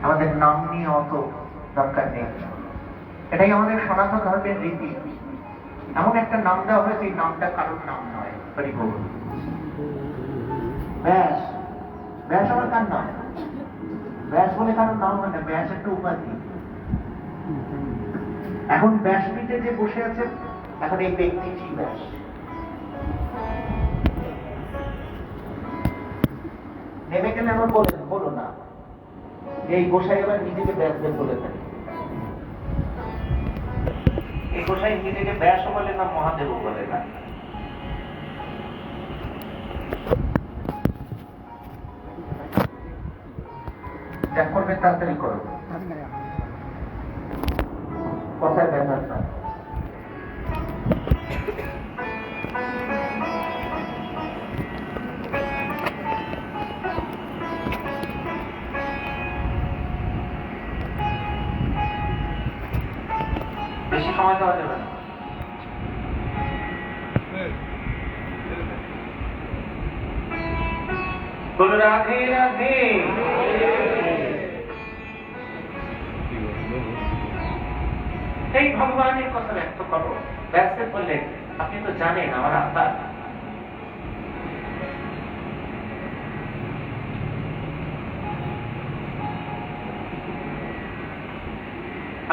আমাদের নাম নিয়ে অত দরকার নেই। এটাই আমাদের সনাতন ধর্মের রীতি। এমন একটা নাম দেওয়া হয়েছে, এই নামটা কারোর নাম নয়। হরিবল। ব্যাস, ব্যাস আমার কার নাম? ব্যাস বলে কারোর নাম হয় না, ব্যাস একটা উপাধি। এখন ব্যাসপীঠে যে বসে আছে, এখন এই ব্যক্তিটি ব্যাস। নেমে গেলে আমার বলো না এই গোসাই এবার নিজেকে ব্যাসদেব বলে থাকে। এই গোসাই নিজেকে ব্যাসও বলে না, মহাদেবও বলে না। ত্যাগ করবে, তাড়াতাড়ি করো, কথায় ব্যাপার না। বেশি সময় দেওয়া যাবে না। বলো রাধে রাধে। এই ভগবানের কথা ব্যক্ত করো। ব্যাসদেব বললেন, আপনি তো জানেন আমার আত্মা।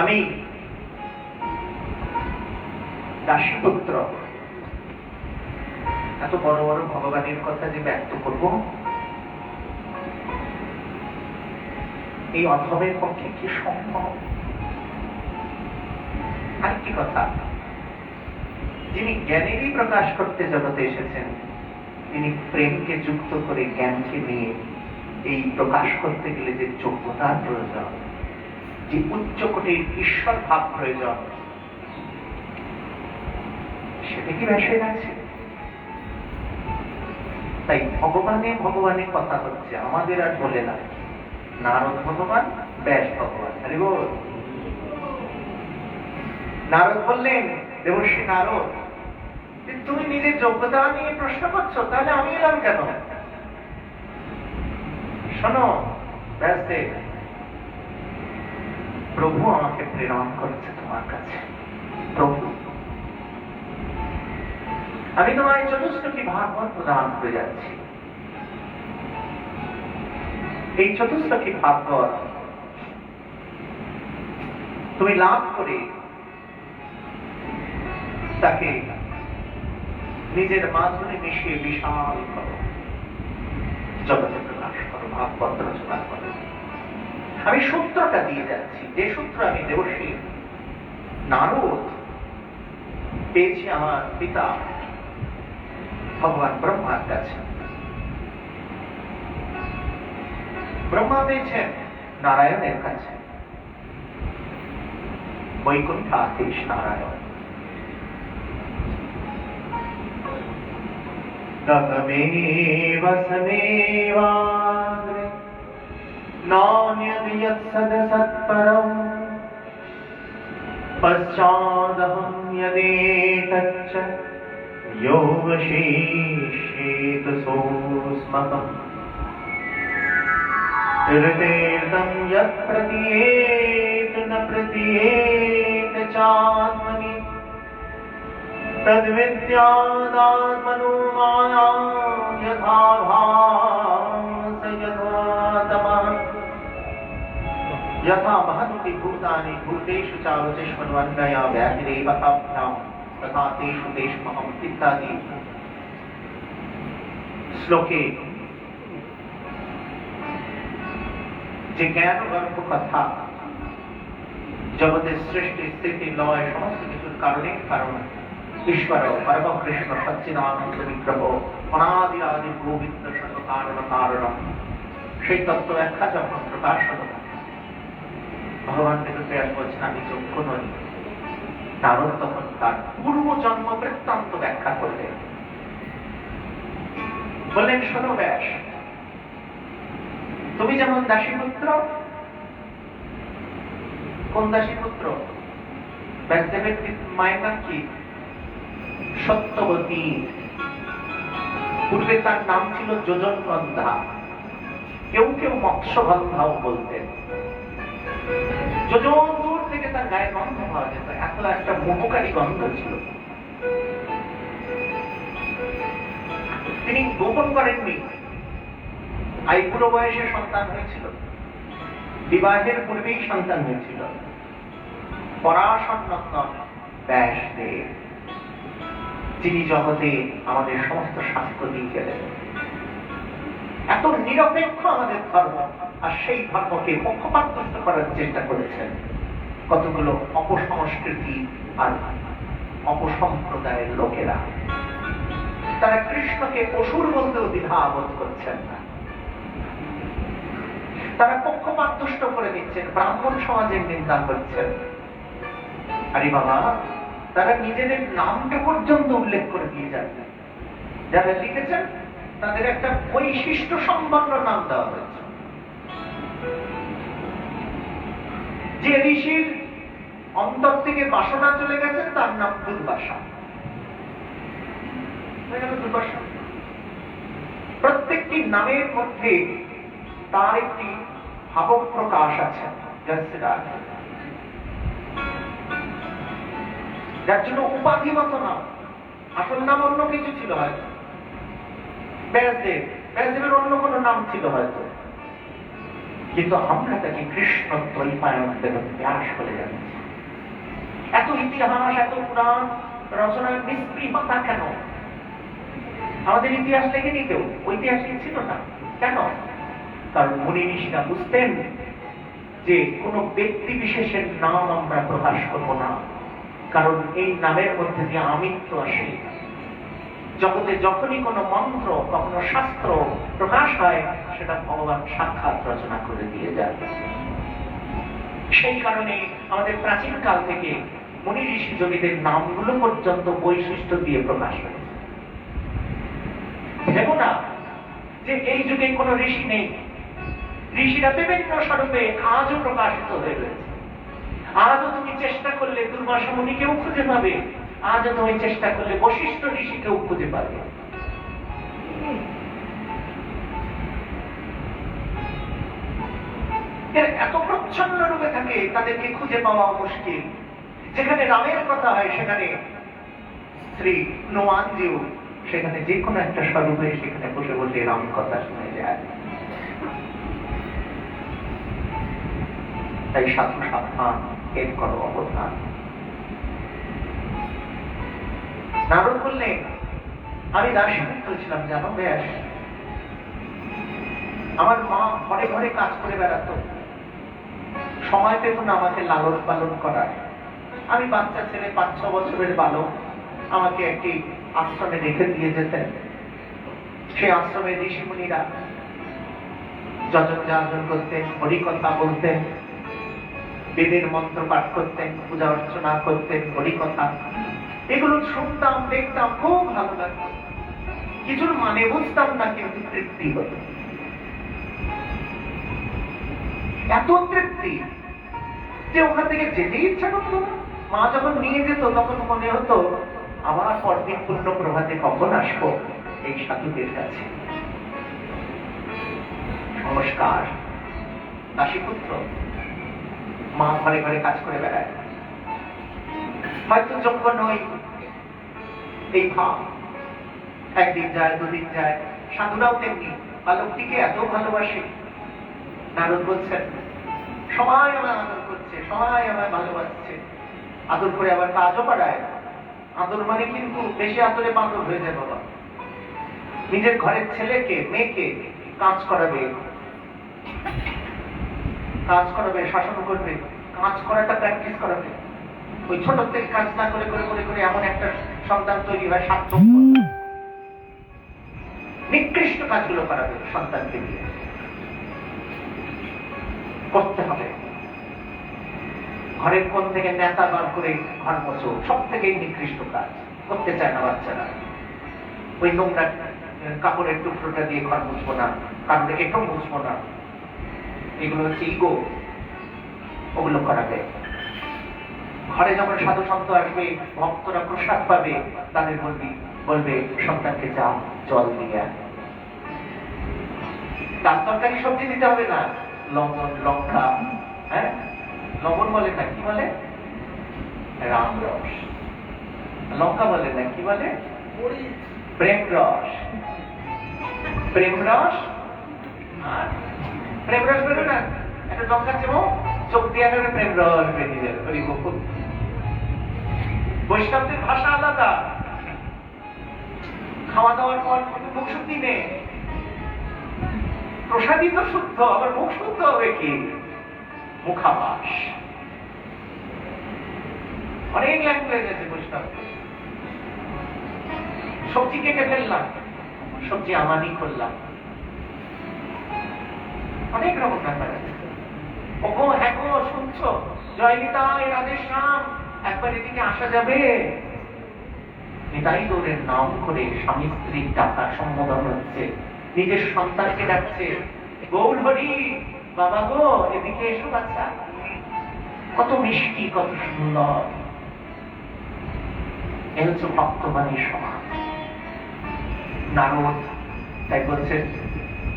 আমি দাসপুত্র, এত বড় বড় ভগবানের কথা যে ব্যক্ত করব, এই অধমের পক্ষে কি সম্ভব? আরেকটি কথা, যিনি জ্ঞানেরই প্রকাশ করতে জগতে এসেছেন, তিনি প্রেমকে যুক্ত করে জ্ঞানকে নিয়ে এই প্রকাশ করতে গেলে যে যোগ্যতার প্রয়োজন, যে উচ্চ কোটির ঈশ্বর ভাব প্রয়োজন, সেটা কি ব্যাসের আছে? তাই ভগবানে ভগবানের কথা হচ্ছে, আমাদের আর বলে না। নারদ ভগবান, ব্যাস ভগবান। আরে বল। নারদ বললেন, দেবর্ষী নারদ, তুমি নিজের যোগ্যতা নিয়ে প্রশ্ন করছো, তাহলে আমি এলাম কেন? শোনো ব্যাসদেব, প্রভু আমাকে প্রেরণ করেছে তোমার কাছে। প্রভু, আমি তোমার চতুষ্টি ভাগবত প্রদান করে যাচ্ছি। এই চতুষ্টি ভাগবত তুমি লাভ করে তাকে নিজের মাধ্যমে মিশিয়ে বিশাল করো, জগতে প্রকাশ করো, ভাগবত রচনা করো। আমি সূত্রটা দিয়ে যাচ্ছি, যে সূত্র আমি দেবর্ষী নারদ পেয়েছি আমার পিতা ভগবান ব্রহ্মার কাছে। ব্রহ্মা পেয়েছেন নারায়ণের কাছে, বৈকুণ্ঠাধীশ নারায়ণ। ততমেব সমেবাগ্রে নান্যদ যৎসদসৎপরম পশ্চাদহং যদেতচ্চ योगशीर्षेत सोऽस्मकम् हृदयेदं यत् प्रतीयेत न प्रतीयेत चात्मनि तद्विद्यादात्मनो माया यथा भास यथा तमः यथा महन्ति भूतानि भूतेषु चावचिष्मन्वन्नया व्याधिरेव अभ्याम् तथा तेषु तेष्वहम् इत्यादि শ্লোকে যে জ্ঞান গর্ভ কথা, জগতের সৃষ্টি স্থিতি লয় সমস্ত কিছুর কারণে কারণ ঈশ্বর পরম কৃষ্ণ সচ্চিদানন্দ বিগ্রহ অনাদি আদি গোবিন্দ সর্ব কারণ কারণ, সেই তত্ত্ব ব্যাখ্যা যখন প্রকাশ হল, ভগবান বেদব্যাস বলছেন আমি যোগ্য নই। নারদ তখন তার পূর্ব জন্ম বৃত্তান্ত ব্যাখ্যা করলেন। বললেন, শোনো ব্যাস, তুমি যেমন দাসীপুত্র। কোন দাসীপুত্র? ব্যাসদেবের মায়ের নাম কি? সত্যবতী। পূর্বে তার নাম ছিল যোজনগন্ধা। কেউ কেউ মৎস্যগন্ধাও বলতেন। যোজন দূর থেকে তার গায়ে গন্ধ পাওয়া যেত, এত একটা মোহকারী গন্ধ ছিল। তিনি গোপন করেননি। বুড়ো বয়সে সন্তান হয়েছিল, বিবাহের পূর্বেই সন্তান হয়েছিল। পরাশন্ন ব্যাসদেব, যিনি জগতে আমাদের সমস্ত শাস্ত্র দিয়ে গেলেন। এত নিরপেক্ষ আমাদের ধর্ম, আর সেই ধর্মকে পক্ষপাতদুষ্ট করার চেষ্টা করেছেন কতগুলো অপসংস্কৃতি আর অপসম্প্রদায়ের লোকেরা। তারা কৃষ্ণকে অসুর বলতেও দ্বিধা বোধ করছেন না। তারা পক্ষপাতদুষ্ট করে দিচ্ছেন, ব্রাহ্মণ সমাজের নিন্দা করছেন। আরে বাবা, তারা নিজেদের নামটা পর্যন্ত উল্লেখ করে দিয়ে যাচ্ছে। যারা লিখেছেন তাদের একটা বৈশিষ্ট্য সম্পন্ন নাম দেওয়া হয়েছে। যে ঋষির অন্তর থেকে বাসনা চলে গেছে তার নাম দুর্বাসা। প্রত্যেকটি নামের মধ্যে তার একটি ভাব প্রকাশ আছে, যার জন্য উপাধিগত নাম। আসল নাম অন্য কিছু ছিল হয়তো, ব্যাসদেব, ব্যাসদেবের অন্য কোনো নাম ছিল হয়তো, কিন্তু আমরা তাকে কৃষ্ণ দ্বৈপায়ন ব্যাস বলে জানি। এত ইতিহাস, এত পুরাণ রচনার নিষ্পৃহতা কেন? আমাদের ইতিহাস লেখেনি কেউ, ঐতিহাস ছিল না কেন? কারণ মুনি ঋষিরা বুঝতেন যে কোন ব্যক্তি বিশেষের নাম আমরা প্রকাশ করব না, কারণ এই নামের মধ্যে দিয়ে আমিত্ব আসে। জগতে যখনই কোনো মন্ত্র, কখনো শাস্ত্র প্রকাশ হয়, সেটা ভগবান সাক্ষাৎ রচনা করে দিয়ে যায়। সেই কারণে আমাদের প্রাচীন কাল থেকে মুনি ঋষি যোগীদের নামগুলো পর্যন্ত বৈশিষ্ট্য দিয়ে প্রকাশ হয়েছে। ভেবো না যে এই যুগে কোনো ঋষি নেই। ঋষিরা বিভিন্ন স্বরূপে আজও প্রকাশিত হয়ে রয়েছে। আজও তুমি চেষ্টা করলে দুর্বাসা মুনিকেও খুঁজে পাবে, আজও তুমি চেষ্টা করলে বশিষ্ঠ ঋষিকেও খুঁজে পাবে। এত প্রচ্ছন্ন রূপে থাকে, তাদেরকে খুঁজে পাওয়া মুশকিল। যেখানে রামের কথা হয় সেখানে শ্রী হনুমানজিও সেখানে যে কোনো একটা স্বরূপে সেখানে বসে বসে রাম কথা শুনে যায়। তাই সাধু সাবধান, এর করো অবধান। নারদ বললেন, আমি দার্শনিক হয়েছিলাম জানো ব্যাস। আমার মা ঘরে ঘরে কাজ করে বেড়াতো, সময় পেত না আমাকে লালন পালন করার। আমি বাচ্চা ছেলে, 5-6 বছরের বালক, আমাকে একটি আশ্রমে রেখে দিয়ে যেতেন। সেই আশ্রমে ঋষি মুনিরা যজন যাজন করতেন, হরিকথা বলতেন, বেদের মন্ত্র পাঠ করতেন, পূজা অর্চনা করতেন, হরিকথা। এগুলো শুনতাম, দেখতাম, খুব ভালো লাগতো। কিছুর মানে বুঝতাম না, কিন্তু তৃপ্তি হতো। এত তৃপ্তি যে ওখান থেকে যেতেই ইচ্ছা করতো না। মা যখন নিয়ে যেত তখন মনে হতো আবার পরদিন পূর্ণ প্রভাতে কখন আসবো এই সাধুদের কাছে। নমস্কার, দাসীপুত্র, মা ঘরে ঘরে কাজ করে বেড়ায়। হয়তো যোগ্য নই এই ভাব, একদিন যায়, দুদিন যায়। সাধুরাও তেমনি বালকটিকে এত ভালোবাসে। নারদ বলছেন, সবাই আমায় আদর করছে, সবাই আমায় ভালোবাসছে, আদর করে আবার কাজও করায়। আদর মানে কিন্তু বেশি আদরে বাঁদর হয়ে যায় বাবা। নিজের ঘরের ছেলেকে, মেয়েকে কাজ করাবে, কাজ করাবে, শাসন করবে, কাজ করাটা প্র্যাকটিস করাবে। ওই ছোট থেকে কাজ না করে করে করে করে এমন একটা সন্তান তৈরি হয় সার্থক। নিকৃষ্ট কাজগুলো করাবে সন্তানকে দিয়ে, করতে হবে। ঘরের কোণ থেকে নেতা বার করে ঘর মোছো, সব থেকে নিকৃষ্ট কাজ করতে চায় না বাচ্চারা। ওই নোংরা কাপড়ের টুকরোটা দিয়ে ঘর মুছবো না, কারণ এটাও মুছবো না, এগুলো হচ্ছে ইগো, ওগুলো করাবে। ঘরে যখন সাধু সন্ত আসবে, ভক্তরা প্রসাদ পাবে, তাদের বলবে সন্তানকে যাও জল দিয়ে। তার তরকারি সবজি দিতে হবে না, লবণ লঙ্কা, হ্যাঁ লবণ বলে না, কি বলে রাম রস, লঙ্কা বলে না, কি বলে প্রেম রস, প্রেম রস, আর প্রেম রস বেরো না, একটা লঙ্কা চেমো চোখ দিয়ে একটা প্রেম রস বেরিয়ে যাবে। বৈষ্ণবদের ভাষা আলাদা, খাওয়া দাওয়ার পর মুখ শুদ্ধি নেই, প্রসাদী তো শুদ্ধ, আবার মুখ শুদ্ধ হবে কি, মুখাবাস। অনেক ল্যাঙ্গুয়েজ আছে বৈষ্ণব। সবজি কেটে ফেললাম, সবজি আমানই করলাম, অনেক রকম ব্যাপার আছে। ওগো হ্যাঁ গো শুনছো, জয়নিতাই রাধে শ্যাম, একবার এদিকে আসা যাবে? নিতাই গৌরের নাম করে স্বামী স্ত্রীর ডাকা সম্বোধন হচ্ছে, নিজের সন্তানকে ডাকছে, গৌর হরি, বাবা গো এদিকে এসো বাচ্চা। কত মিষ্টি, কত সুন্দর। এ হচ্ছে ভক্তবাণীর সমাজ। নারদ তাই বলছেন,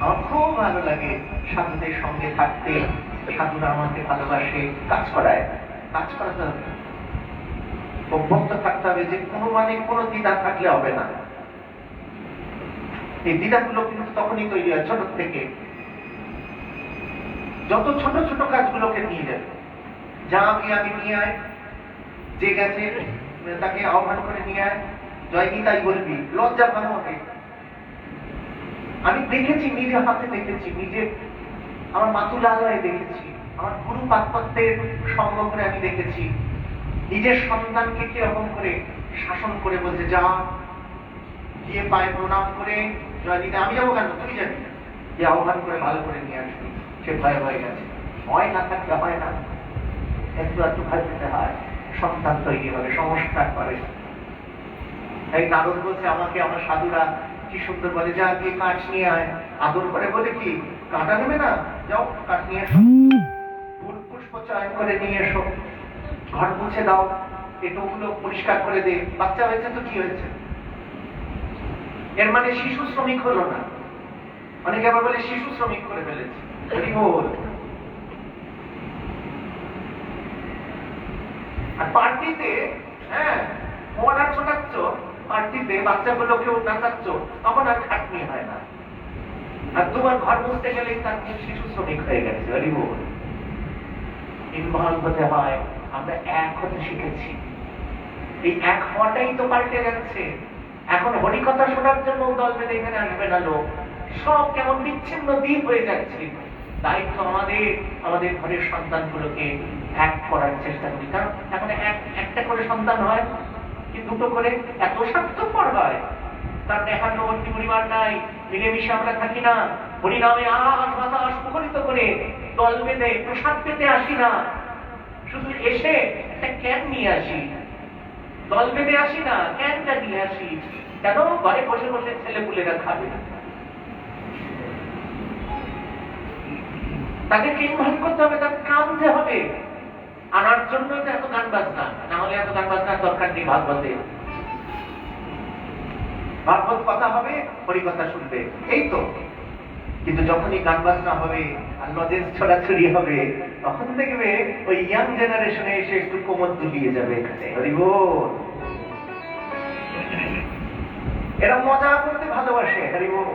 আমার খুব ভালো লাগে সাধুদের সঙ্গে থাকতে, সাধুরা আমাকে ভালোবাসে, কাজ করায়, কাজ করাতে হবে, অভ্যস্ত থাকতে হবে, যে কোনো মানে কোনো দ্বিধা থাকলে হবে না। এই দ্বিধাগুলো কিন্তু তখনই তৈরি হয় ছোট থেকে। যত ছোট ছোট কাজগুলোকে নিয়ে যাবে, যা আমি নিয়ে আয়, যে গেছে তাকে আহ্বান করে নিয়ে আয়, জয় গীতাই বলবি, লজ্জা ভালো হবে। আমি দেখেছি, নিজে হাতে দেখেছি, নিজে আমার মাতুলালয়ে দেখেছি, আমার গুরু পাকপত্যের সঙ্গ করে আমি দেখেছি, নিজের সন্তানকে কিরকম করে শাসন করে বলছে, যা গিয়ে পায়ে প্রণাম করে জয় দিতে, আমি যাবো কেন, তুমি যাবি, যে আহ্বান করে ভালো করে নিয়ে আসবি। সে ভয় হয়ে গেছে, ভয় না থাকলে হয় না, একটু একটু ভয় পেতে হয়, সন্তান তৈরি হবে, সংস্কার করে। এই নারদ বলছে, আমাকে আমার সাধুরা কি সুন্দর বলে, যা গিয়ে কাঠ নিয়ে আয়, আদর করে বলে কি কাঁটা নেবে না, যাও কাঠ নিয়ে এসো, ফুল পুষ্প চয়ন করে নিয়ে এসো, ঘর মুছে দাও, এটুকুলো পরিষ্কার করে দে, বাচ্চা হয়েছে তো কি হয়েছে, এর মানে শিশু শ্রমিক হলো না। অনেকে আবার বলে শিশু শ্রমিক করে ফেলেছে, আর পার্টিতে, হ্যাঁ মোবাইল ছোটাচ্ছ, পার্টিতে বাচ্চাগুলো কেউ নাচাচ্ছ, তখন আর খাটনি হয় না। আর তোমার ঘর মুছতে গেলেই তার শিশু শ্রমিক হয়ে গেছে। ইনভলভ হতে হয়, আমরা এক হতে শিখেছি, এই এক হওয়াটাই তো পাল্টে যাচ্ছে। এখন হরিকথা শোনার জন্য দল বেঁধে এখানে আসবে না লোক, সব কেমন বিচ্ছিন্ন দ্বীপ হয়ে যাচ্ছে। দায়িত্ব আমাদের, আমাদের ঘরের সন্তানগুলোকে এক করার চেষ্টা করি, কারণ এখন একটা করে সন্তান হয় কি দুটো করে, এত স্বার্থপর হয়, তার দেখানোবর্তী পরিবার নাই, মিলেমিশে আমরা থাকি না, হরিনামে আকাশ বাতাস মুখরিত করে দল বেঁধে প্রসাদ পেতে আসি না, শুধু এসে একটা ক্যান নিয়ে আসি, দল বেঁধে আসি না, ক্যানটা নিয়ে আসি, কেন ঘরে বসে বসে ছেলেপুলেরা খাবে, তাদেরকে ইনভলভ করতে হবে, তাকে কামতে হবে, আনার জন্য তো এত গান বাজনা, না হলে এত গান বাজনার দরকার নেই। ভাগবতে ভাগবত কথা হবে, হরিকথা শুনবে, এই তো। কিন্তু যখনই গান বাজনা হবে আর লজেন্স ছড়াছড়ি হবে, তখন দেখবে ওই ইয়াং জেনারেশনে এসে একটু কোমর দুলিয়ে যাবে এখানে। হরিবোল, এরা মজা করতে ভালোবাসে। হরিবোল,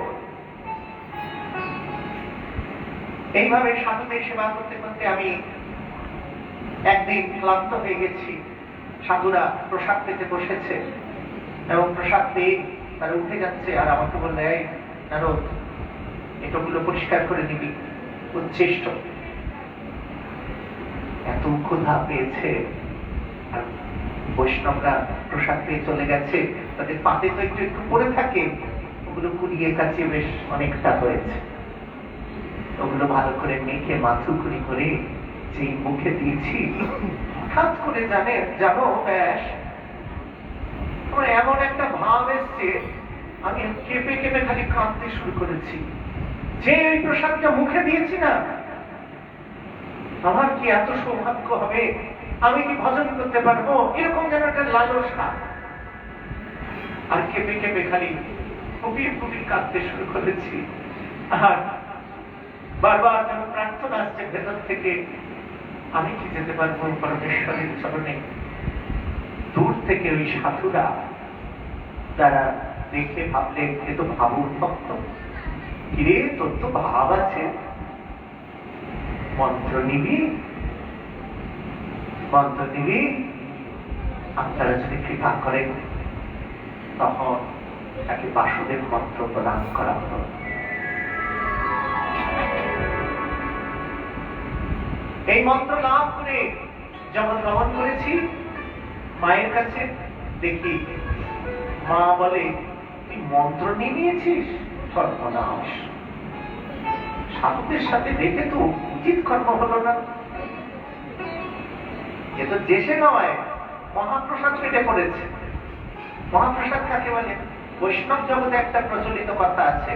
এইভাবে সাধুদের সেবা করতে করতে আমি একদিন ক্লান্ত হয়ে গেছি। সাধুরা প্রসাদ পেতে বসেছে এবং প্রসাদ পেয়ে তারা উঠে যাচ্ছে, আর আমাকে বললে, এই নারদ এটাগুলো পরিষ্কার করে নিবি, উচ্ছিষ্ট। এত ক্ষুধা পেয়েছে, আর বৈষ্ণবরা প্রসাদ পেয়ে চলে গেছে, তাদের পাতে তো একটু একটু পড়ে থাকে, ওগুলো কুড়িয়ে কাছে বেশ অনেকটা হয়েছে। ওগুলো ভালো করে মেখে মাথুকুরি করে যেই মুখে দিয়েছি, হঠাৎ করে জানো ব্যাস আমার এমন একটা ভাব এসছে, আমি কেঁপে কেঁপে খালি কাঁদতে শুরু করেছি। যে ওই প্রসাদটা মুখে দিয়েছি না, আমার কি এত সৌভাগ্য হবে, আমি কি ভজন করতে পারবো, এরকম যেন একটা লালসা। আর কেঁপে কেঁপে খালি ফুপিয়ে ফুপিয়ে কাঁদতে শুরু করেছি। আর বারবার যেন প্রার্থনা আসছে ভেতর থেকে, আমি কি যেতে পারবো পরমেশ্বরের চরণে? দূর থেকে ওই সাধুরা তারা দেখে ভাবলেন এ তো ভাবুন ভক্ত, কিরে তোর তো ভাব আছে, মন্ত্র নিবি, মন্ত্র নিবি, আপনারা যদি কৃপা করেন তখন তাকে বাসুদেব মন্ত্র প্রদান করা হল। এই মন্ত্র লাভ করে যখন গমন করেছি মায়ের কাছে, দেখি মা বলে তুই মন্ত্র নিয়ে নিয়েছিস, সর্বনাশ, সাধুদের সাথে দেখে তো উচিত কর্ম হলো না, এ তো দেশে নয় মহাপ্রসাদ পেটে পড়েছে। মহাপ্রসাদ কাকে বলে? বৈষ্ণব জগতে একটা প্রচলিত কথা আছে,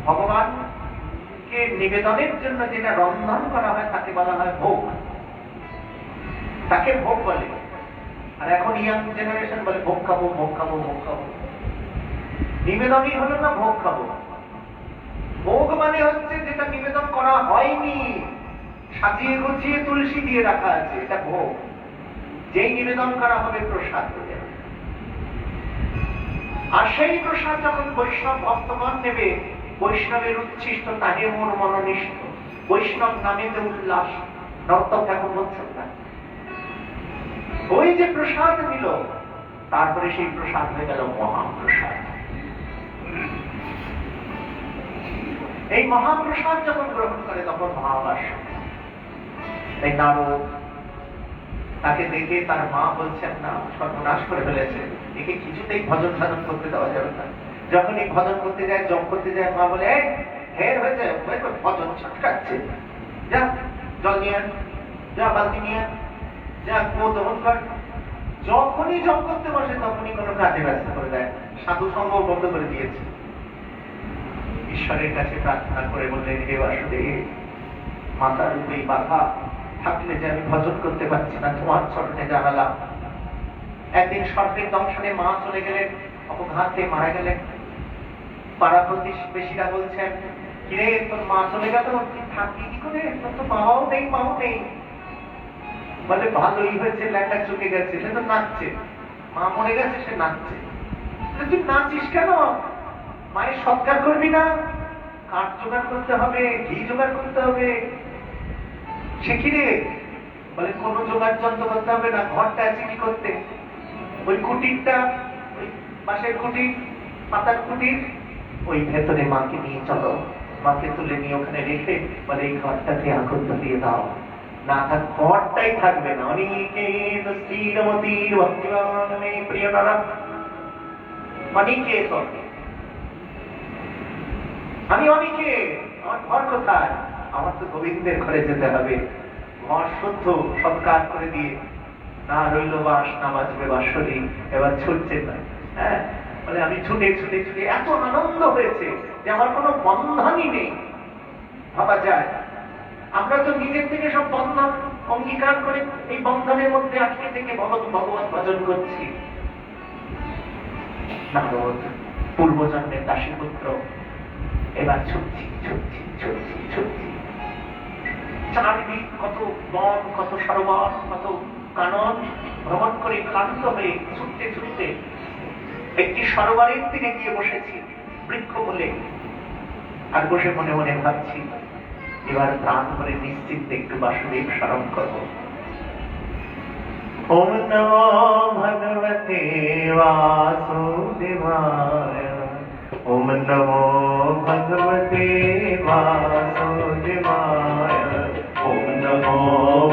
ভগবানকে নিবেদনের জন্য যেটা রন্ধন করা হয় তাকে বলা হয় ভোগ, তাকে ভোগ বলে। আর এখন ইয়াং জেনারেশন বলে ভোগ খাবো, ভোগ খাবো, ভোগ খাবো। নিবেদনই হলো না ভোগ খাবো। ভোগ মানে হচ্ছে যেটা নিবেদন করা হয়নি, সাজিয়ে গুছিয়ে তুলসী দিয়ে রাখা আছে, এটা ভোগ। যেই নিবেদন করা হবে প্রসাদ হয়ে যাবে। আর সেই প্রসাদ যখন বৈষ্ণব ভক্তগণ নেবে, বৈষ্ণবের উচ্ছিষ্ট তাহে মোর মনোনিষ্ঠ, বৈষ্ণব নামেতে উল্লাস, নর্তক এখন বলছেন না, ওই যে প্রসাদ নিল, তারপরে সেই প্রসাদ হয়ে গেল মহাপ্রসাদ। এই মহাপ্রসাদ যখন গ্রহণ করে তখন মহাবাস, এই নারদ তাকে দেখে তার মা বলছেন না, সর্বনাশ করে ফেলেছে, একে কিছুতেই ভজন সাধন করতে দেওয়া যাবে না। যখন এই ভজন করতে যায়, জপ করতে যায়, মা বলে ঢের হয়েছে, ভজন ছটকাচ্ছে, যা জল নিয়ে আন, যা বালতি নিয়ে আন, যা কুয়ো দহন কর। যখনই জপ করতে বসে তখনই কোনো কাজে ব্যস্ত করে দেয়, সাধু সঙ্গ বন্ধ করে দিয়েছে। ঈশ্বরের কাছে প্রার্থনা করে বললেন, হে বাসুদেব, মাতার উপরেই বাধা থাকলে যে আমি ভজন করতে পারছি না, তোমার চরণে জানালাম। একদিন সর্পের দংশনে মা চলে গেলেন, অপঘাতে মারা গেলেন। পাড়া প্রতিবেশীরা বলছেন, কিরে তোর মা চলে গেল, তুই থাকবি কি করে, তোর তো মাও নেই, মাও নেই। বলে ভালোই হয়েছে, ল্যাটা চুকে গেছে, সে তো নাচছে, মা মরে গেছে, সে নাচছে। তুই নাচিস কেন? মায়ের সৎকার করবি না? কাঠ জোগাড় করতে হবে, ঘি জোগাড় করতে হবে। সে কি রে? বলে কোন জোগাড় যন্ত্র করতে হবে না, ঘরটা আছে কি করতে, ওই কুটিরটা, ওই পাশের কুটির, পাতার কুটির, ওই ভেতরে মাকে নিয়ে চলো, মাকে তুলে নিয়ে ওখানে রেখে বলে এই ঘরটাতে আগুন ধরিয়ে দাও, না থাক ঘরটাই থাকবে না। অনেকে স্থিরমতির ভক্তিবানে প্রিয়তারা, অনেকে আমি অনেকে, আমার ঘর কোথায়? আমার তো গোবিন্দের ঘরে যেতে হবে। ঘর শুদ্ধ সৎকার করে দিয়ে, না রইল বাস, না বাজবে বাঁশরি, এবার ছুটছে না। হ্যাঁ, বলে আমি ছুটে ছুটে ছুটে এত আনন্দ হয়েছে যে আমার কোনো বন্ধনই নেই। ভাবা যায়, আমরা তো নিজের থেকে সব বন্ধন অঙ্গীকার করে এই বন্ধনের মধ্যে আজকে থেকে ভগবত ভজন করছি। নারদ পূর্বজন্মের দাসীপুত্র, এবার ছুটছি ছুটছি ছুটছি ছুটছি, চারিদিক কত বন, কত সরোবর, কত কানন ভ্রমণ করে ক্লান্ত হয়ে ছুটতে ছুটতে একটি সরোবরের দিকে গিয়ে বসেছি বৃক্ষ বলে, আর বসে মনে মনে ভাবছি এবার প্রাণ করে নিশ্চিত একটু বাসুদেব স্মরণ করব। ওম নমো ভগবতে বাসুদেবায়, ওম নমো ভগবতে বাসুদেবায়, ওম নমো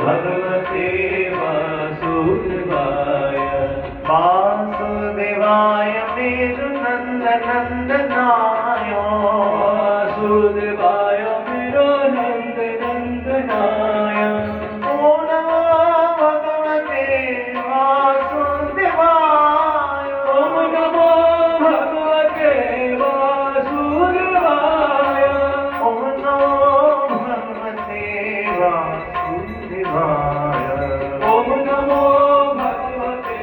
ভগবতে বাসুদেবায়, বাসুদেবায় মেরু নন্দনন্দনায়, বাসুদেবায় মেরু নন্দনন্দনায়, ওম নমো ভগবতে বাসুদেবায়, ওম নমো ভগবতে বাসুদেবায়, ওম নমো ভগবতে বাসুদেবায়, ওম নমো ভগবতে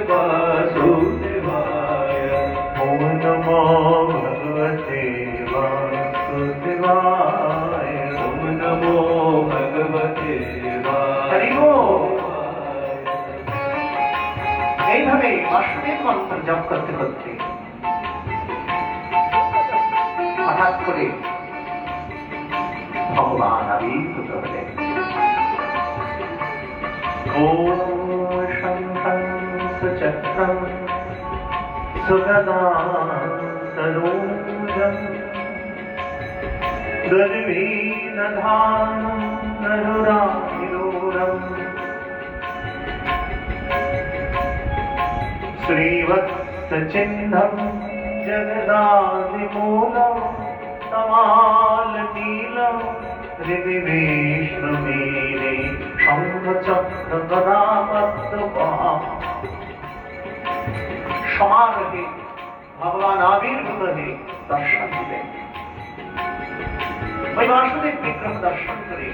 বাসুদেবায়, ওম নমো ভগবতে বাসুদেবায়। এইভাবে বাসুদেব মন্ত্র জপ করতে করতে হঠাৎ করে ভগবান আবির্ভূত হলেন। ওম শঙ্খং সুচক্রম সুগদাম সরোজম গর্ভীরধানম নরুরামিরোরম শ্রীবৎসচিহ্നം জগদাদিমূলম তমালনীলম হৃদি বিষ্ণুমেনে শঙ্খচক্র গদাপদ্মবাম। সমারোহে ভগবান আবির্ভূত হয়ে দর্শন দিলেন। ওই বাসুদেব বিগ্রহ দর্শন করে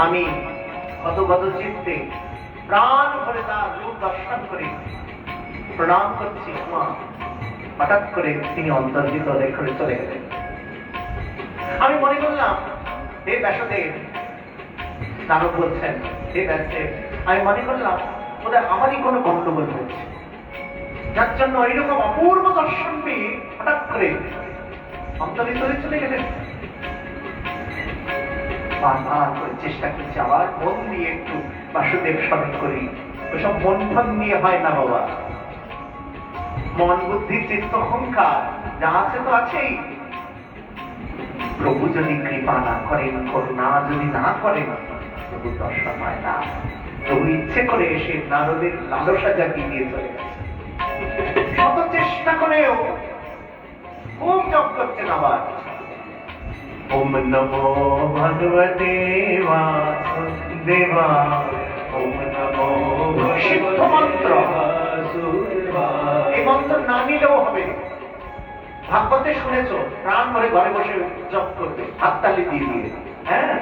আমি গদগদ চিত্তে প্রাণ ভরে তার রূপ দর্শন করে প্রণাম করছি। হঠাৎ করে তিনি অন্তর্হিত করে চলে গেলেন। আমি মনে করলাম হে ব্যাসদেব, নারদ বলছেন হে ব্যাসদেব, আমি মনে করলাম বোধহয় আমারই কোনো গন্ডগোল হয়েছে, যার জন্য এইরকম অপূর্ব দর্শন পেয়ে হঠাৎ করে অন্তর্হিত হয়ে চলে গেলেন। বারবার করে চেষ্টা করছি আবার মন দিয়ে একটু বাসুদেব স্মরণ করি। ওসব মন ফন নিয়ে হয় না বাবা, মন বুদ্ধি চিত্ত অহংকার যা আছে তো আছেই। প্রভু যদি কৃপা না করেন, করুণা যদি না করেন, প্রভু দর্শন হয় না। প্রভু ইচ্ছে করে এসে নারদের লালসা জাগিয়ে দিয়ে চলে গেছে। শত চেষ্টা করেও খুব জপ করছেন আবার। ওম নমো ভগবতে বাসুদেবায়, ওম নমো সিদ্ধ মন্ত্র। এই মন্ত্র না নিলেও হবে, ভাগবতে শুনেছো, প্রাণ ভরে ঘরে বসে জপ করবে হাততালি দিয়ে দিয়ে। হ্যাঁ,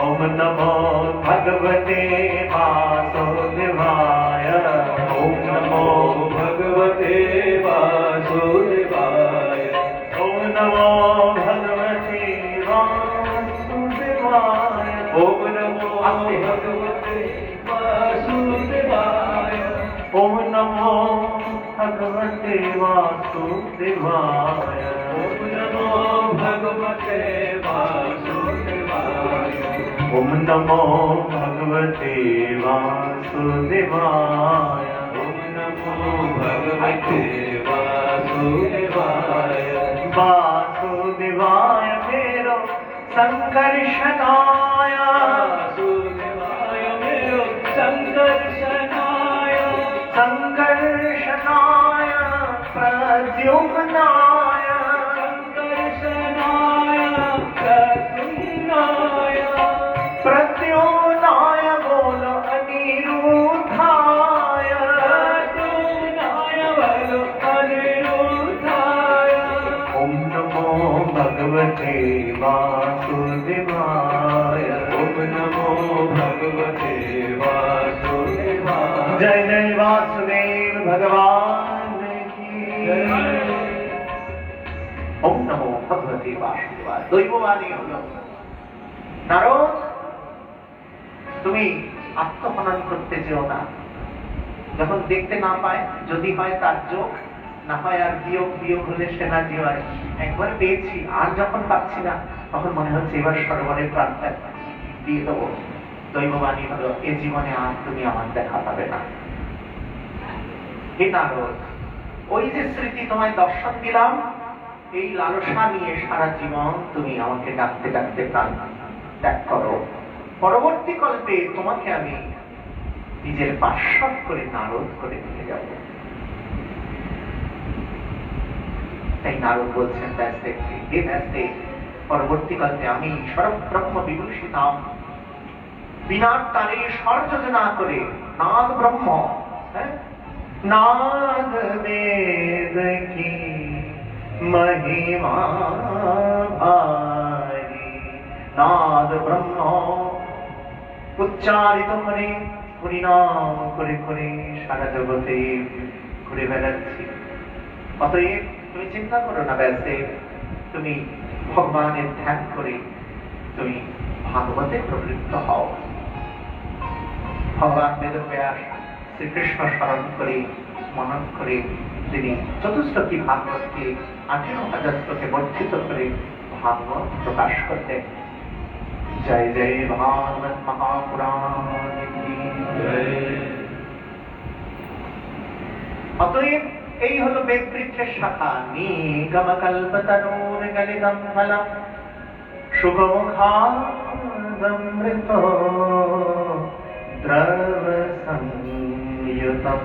ওম নমো ভগবতে বাসুদেবায়, ওম নমো ভগবতে বাসুদেবায়, ওম নমো ভগবতে বাসুদেবায়, ওম নমো ভগবতে বাসুদেবায়, ওম নমো ভগবতে বাসুদেবায়, ওম নমো ভগবতে বাসুদেবায়, ওম নমো ভগবতে বাসুদেবায়, ওম নমো ভগবতে বাসুদেবায়, বাসুদেবায় मेरो संकर्षणाय, वासुदेवाय मेरो संकर्षणाय, संकर्षणाय प्रद्युम्नाय, संकर्षणाय प्रद्युम्नाय, प्रद्युम्नाय बोलो अनिरुद्धाय, प्रद्युम्नाय बोलो अनिरुद्धाय, ओम नमो भगवते वासुदेवाय, ओम नमो भगवते वासुदेवाय। जय जय वासुदेव भगवान की जय। ओम नमो भगवते वासुदेवाय। দৈববাণী হলো, নারদ তুমি আত্মহনন করতে যেও না। যখন দেখতে না পায়, যদি হয় তার চোখ, না হয় আর বিয়োগ, বিয়োগ হলে সেনা জীবায়। একবার পেয়েছি, আর যখন পাচ্ছি না তখন মনে হচ্ছে এবার সরোবরের প্রাণটা দিয়ে দেবো। দৈববাণী হলো, এ জীবনে আর তুমি আমার দেখা পাবে না। হে নারদ, ওই যে স্মৃতি তোমায় দর্শন দিলাম, এই লালসা নিয়ে সারা জীবন তুমি আমাকে ডাকতে ডাকতে প্রাণ ত্যাগ করো। পরবর্তী কল্পে তোমাকে আমি নিজের পার্শ্বদ করে নারদ করে নিয়ে যাব। তাই নারদ বলছেন ব্যাসদেবকে, হে ব্যাসদেব, পরবর্তী কল্পে আমি ঈশ্বর ব্রহ্ম বিভূষিতাম, বিনার তারে স্বর যোজনা করে নাদ ব্রহ্ম, नाद वेद की महिमा भारी, नाद ब्रह्म উচ্চারিত করে হরিনাম করে করে সারা জগতে ঘুরে বেড়াচ্ছি। অতএব তুমি চিন্তা করো না ব্যাসদেব, তুমি ভগবানের ধ্যান করে তুমি ভাগবতে প্রবৃত্ত হও। ভগবান বেদব্যাস শ্রীকৃষ্ণ স্মরণ করে মনন করে তিনি চতুশ্লোকী ভাগবতকে 18,000 শ্লোকে বর্ধিত করে ভাগবত প্রকাশ করতেন। জয় জয় ভাগবত মহাপুরাণ কি জয়। অতএব এই হলো বেদ বৃক্ষের শাখা। নিগম কল্পতরুর গলিতম ফলম শুভমুখাদমৃত দ্রব সংযুতম।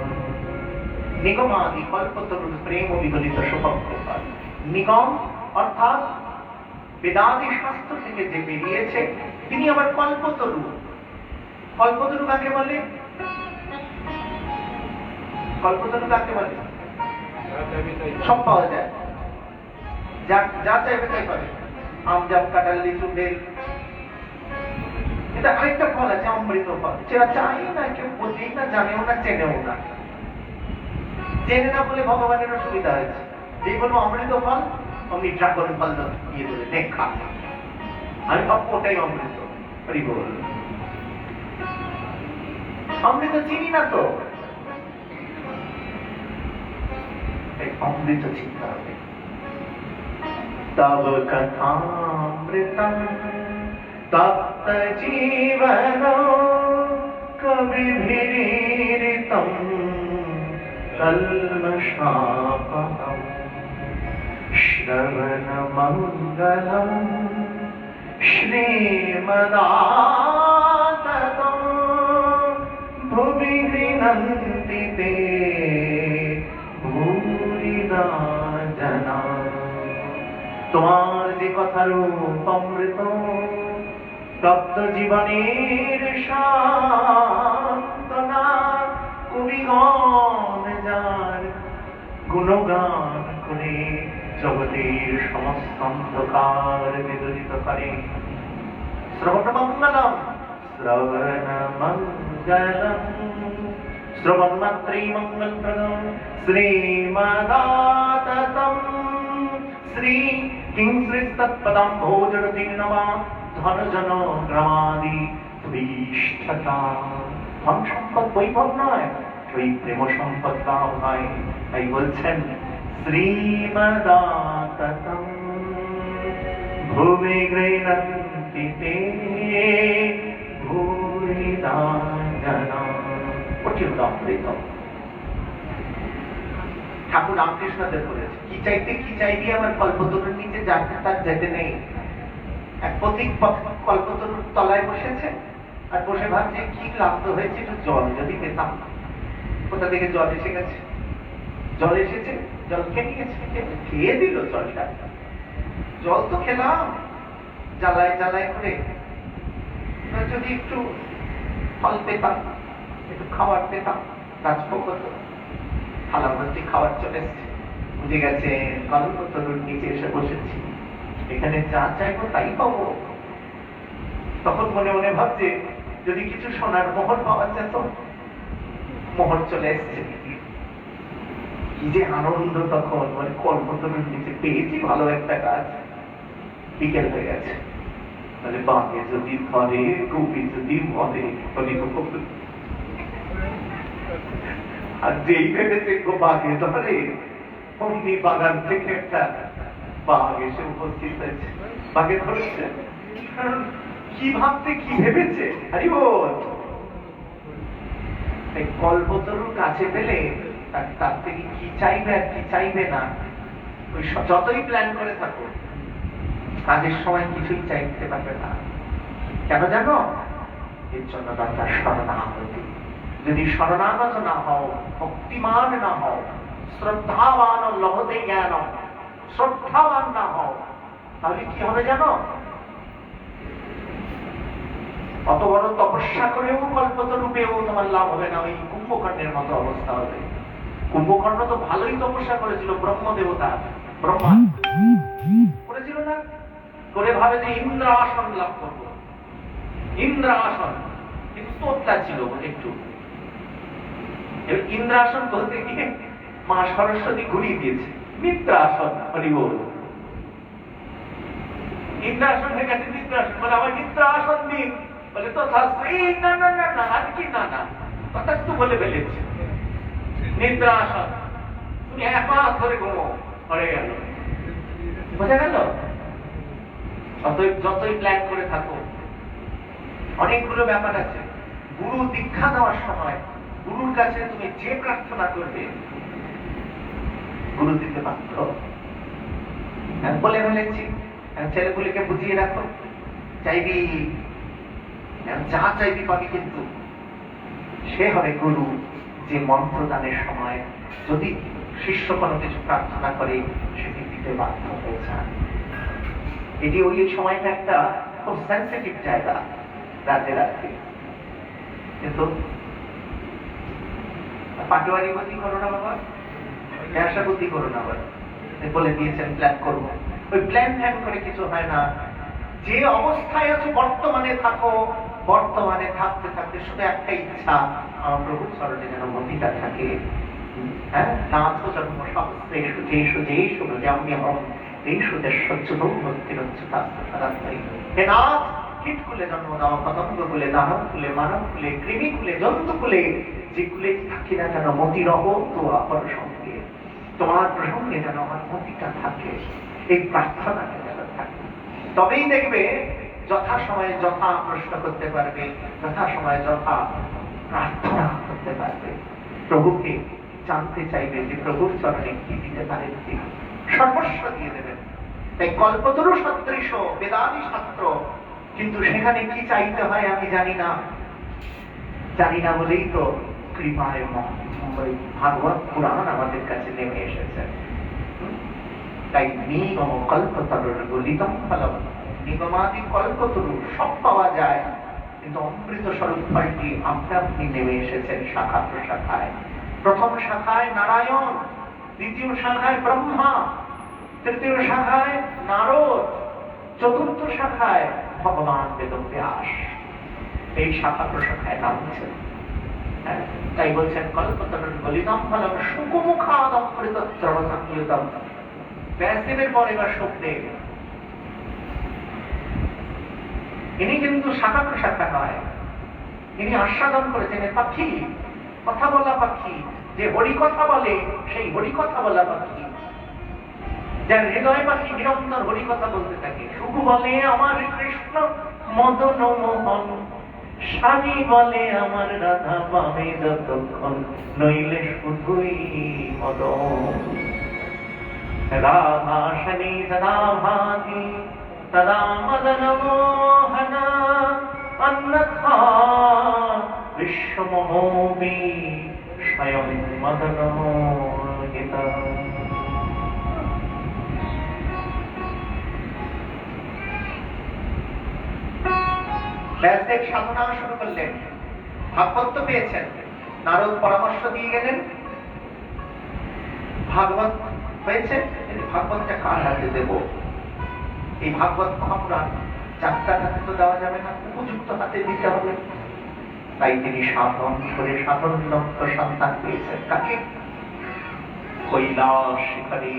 নিগমাদি কল্পতরুর প্রেম বিগলিত শুভম ফল। নিগম অর্থাৎ বেদাদি শাস্ত্র থেকে যে বেরিয়েছে তিনি আবার কল্পতরু। কল্পতরু কাকে বলে? কল্পতরু কাকে বলে? সব পাওয়া যায়, যা চাইবে তাই পাবে। আম, জাম, কাঁঠাল, লিচু, বেল। এটা আরেকটা ফল আছে অমৃত ফল, সেটা চাই না, কেউ বোঝেই না, জানেও না, চেনেও না। জেনে না বলে ভগবানের সুবিধা হয়েছে। যেই বলবো অমৃত ফল, অমনি ড্রাগন ফল দিয়ে দেবে, দেখা আমি ভাববো ওটাই অমৃত। বল অমৃত চিনি না তো, অমৃত চিন্তা হবে। তব কথামৃতম তপ্ত জীবন কবিভিরিতম কল্মষাপহম শ্রবণ মঙ্গলম শ্রীমদাততম ভুবি গৃহন্তি তে ভূরিদা জনা। তোমার যে কথার অমৃত তপ্ত জীবনের সান্ত্বনা, কবিগণ যার গুণগান করে জগতের সমস্ত অন্ধকার বিদরিত করে। শ্রবণ মঙ্গলম শ্রবণ মঙ্গলম শ্রবণ মাত্রেই মঙ্গলপ্রদম শ্রীমদাততম শ্রী কিং শ্রীস্তৎপদম ভোজরতি নমা ধন জন গ্রামাদি বিষ্ঠতা। ধন সম্পদ বৈভব নয়, ওই প্রেম সম্পদ তাও নয়। তাই বলছেন শ্রীমদাততম ভুবি গৃহন্তি তে ভূরিদা জনা। অমৃত ঠাকুর রামকৃষ্ণদেব বলেছে, কি চাইতে কি চাইবি আমার কল্পতরুর নিচে যাতে তার যেতে নেই। এক পথিক কল্পতরুর তলায় বসেছে আর বসে ভাবছে কি ক্লান্ত হয়েছে, একটু জল যদি পেতাম। কোথা থেকে জল এসে গেছে, জল এসেছে, জল খেয়ে নিয়েছে, খেয়ে দিল জলটা। জল তো খেলাম জ্বালায় জ্বালায় করে, যদি একটু ফল পেতাম, একটু খাবার পেতাম, রাজভোগ হতো। থালা ভর্তি খাবার চলে এসছে, বুঝে গেছে কল্পতরুর নিচে এসে বসেছি, এখানে যা চাইবো তাই পাবো। তখন মনে মনে ভাবছে যদি কিছু সোনার মোহর পাওয়া যেত। মোহর চলে এসছে, কি যে আনন্দ তখন, মানে কল্পতরুর নিচে পেয়েছি ভালো একটা কাজ। বিকেল হয়ে গেছে, মানে বাঘে যদি ধরে, কবি যদি মরে, আর যেই ভেবেছে বাঘে ধরে, অমনি বাগান থেকে একটা বাঘ এসে উপস্থিত হয়েছে। বাঘে ধরেছে, কি ভাবতে কি ভেবেছে, আরে বল কল্পতরুর কাছে পেলে তার থেকে কি চাইবে আর কি চাইবে না, ওই যতই প্ল্যান করে থাকো কাজের সময় কিছুই চাইতে পারবে না। কেন জানো? এর জন্য দরকার শরণাগতি। যদি শরণাগত না হও, ভক্তিমান না হও, শ্রদ্ধাবান লভতে জ্ঞান, শ্রদ্ধাবান না হও, তাহলে কি হবে জানো? অত বড় তপস্যা করেও কল্পতরূপেও তোমার লাভ হবে না, ওই কুম্ভকর্ণের মতো অবস্থা হবে। কুম্ভকর্ণ তো ভালোই তপস্যা করেছিল, ব্রহ্ম দেবতা ব্রহ্মা করেছিল না, করে ভাবে যে ইন্দ্রাসন লাভ করবো, ইন্দ্রাসন, কিন্তু তোতলা ছিল একটু। ইন্দ্রাসন বলতে গিয়ে মা সরস্বতী ঘুরিয়ে দিয়েছে মিত্রাসন। হরিবল, ইন্দ্রাসন হয়ে গেছে মিত্রাসন, বলে আমার মিত্রাসন দিন, বলে তো না না না না, আর কি না না, কথা তো বলে ফেলেছে, নিদ্রা আসা, তুমি এক মাস ধরে ঘুমো, হয়ে গেল। বোঝা গেল? অতএব যতই প্ল্যান করে থাকো, অনেকগুলো ব্যাপার আছে। গুরু দীক্ষা দেওয়ার সময় গুরুর কাছে তুমি যে প্রার্থনা করবে, গুরু দিতে বাধ্য। বলে ফেলেছি, ছেলেগুলিকে বুঝিয়ে রাখো, চাইবি যা চাইবি পাবি, কিন্তু সে হবে গুরু যে মন্ত্রদানের সময় যদি শিষ্য কোনো কিছু প্রার্থনা করে সেটি দিতে বাধ্য হয়ে যায়। এটি ওই সময়টা একটা খুব সেন্সিটিভ জায়গা রাতে রাতে। কিন্তু পাটোয়ারি বুদ্ধি করো না বাবা, ব্যবসা বুদ্ধি করো না বাবা, বলে দিয়েছেন প্ল্যান করবো। ওই প্ল্যান ফ্যান করে কিছু হয় না। যে অবস্থায় আছো বর্তমানে থাকো, বর্তমানে থাকতে থাকতে শুধু একটা ইচ্ছা, আমার প্রভুর চরণে যেন মতিটা থাকে। হ্যাঁ, নাথ জন্ম সবশ্রেষ্ঠ যেসু যেসু ব্রজাম্যহম তেষু দেশচ্যুতং ভক্তিরচ্যুতাস্ত সদাত্ময়ী। হে নাথ, কীট কুলে জন্ম দাও, পতঙ্গ কুলে, দানব কুলে, মানব কুলে, কৃমি কুলে, জন্তু কুলে, যে কুলে থাকি না যেন মতি রহ তো আপর সঙ্গে, তোমার প্রসঙ্গে যেন আমার মতিটা থাকে, এই প্রার্থনাটা যেন থাকে। তবেই দেখবে যথা সময়ে যথা প্রশ্ন করতে পারবে, যথা সময়ে যথা প্রার্থনা করতে পারবে। প্রভুকে জানতে চাইবে যে প্রভুর চরণে কি দিতে পারেন, কি সর্বস্ব দিয়ে দেবেন। তাই কল্পতরু সদৃশ বেদাদি শাস্ত্র, কিন্তু সেখানে কি চাইতে হয় আমি জানি না। জানি না বলেই তো কৃপায় ভাগবত পুরাণ আমাদের কাছে নেমে এসেছে। তাই নিগম কল্পতরুর গলিতম ফলম, নিগমাদি কল্পতরু সব পাওয়া যায়, কিন্তু অমৃত স্বরূপ ফলটি আপনা আপনি নেমে এসেছেন শাখা প্রশাখায়। প্রথম শাখায় নারায়ণ, দ্বিতীয় শাখায় ব্রহ্মা, তৃতীয় শাখায় নারদ, চতুর্থ শাখায় ভগবান বেদব্যাস। এই শাখা প্রশাখায় নামছেন। তাই বলছেন কল্পতরুর গলিতম ফলম সুকুমুখাদম অমৃতত্রবসংকলিতম। ব্যাসদেবের পর এবার শুকদেব, ইনি কিন্তু শাখা প্রশাখা নয়, ইনি আস্বাদন করেছেন পাখি, কথা বলা পাখি, যে হরি কথা বলে সেই হরি কথা বলা পাখি, যার হৃদয় পাখি নিরন্তর হরি কথা বলতে থাকে। শুধু বলে আমার কৃষ্ণ মদন মোহন, স্বামী বলে আমার রাধা পাবে যতক্ষণ, নইলে শুধুই মদন। রাধা শনি সদা ভাতি তদা মদন মোহনা, অন্যথা বিশ্বমোহী স্বয়ং মদন মোহিত। ব্যাসদেব সাধনা শুরু করলেন, ভাগবত পেয়েছেন, নারদ পরামর্শ দিয়ে গেলেন, ভাগবত হয়েছে, ভাগবতটা কার হাতে দেব? এই ভাগবত মহাপুরাণ যাত্রার হাতে তো দেওয়া যাবে না, উপযুক্ত হাতে দিতে হবে। তাই তিনি সাধন করে সাধন সন্তান পেয়েছেন। কাকে? কৈলাস শিখরে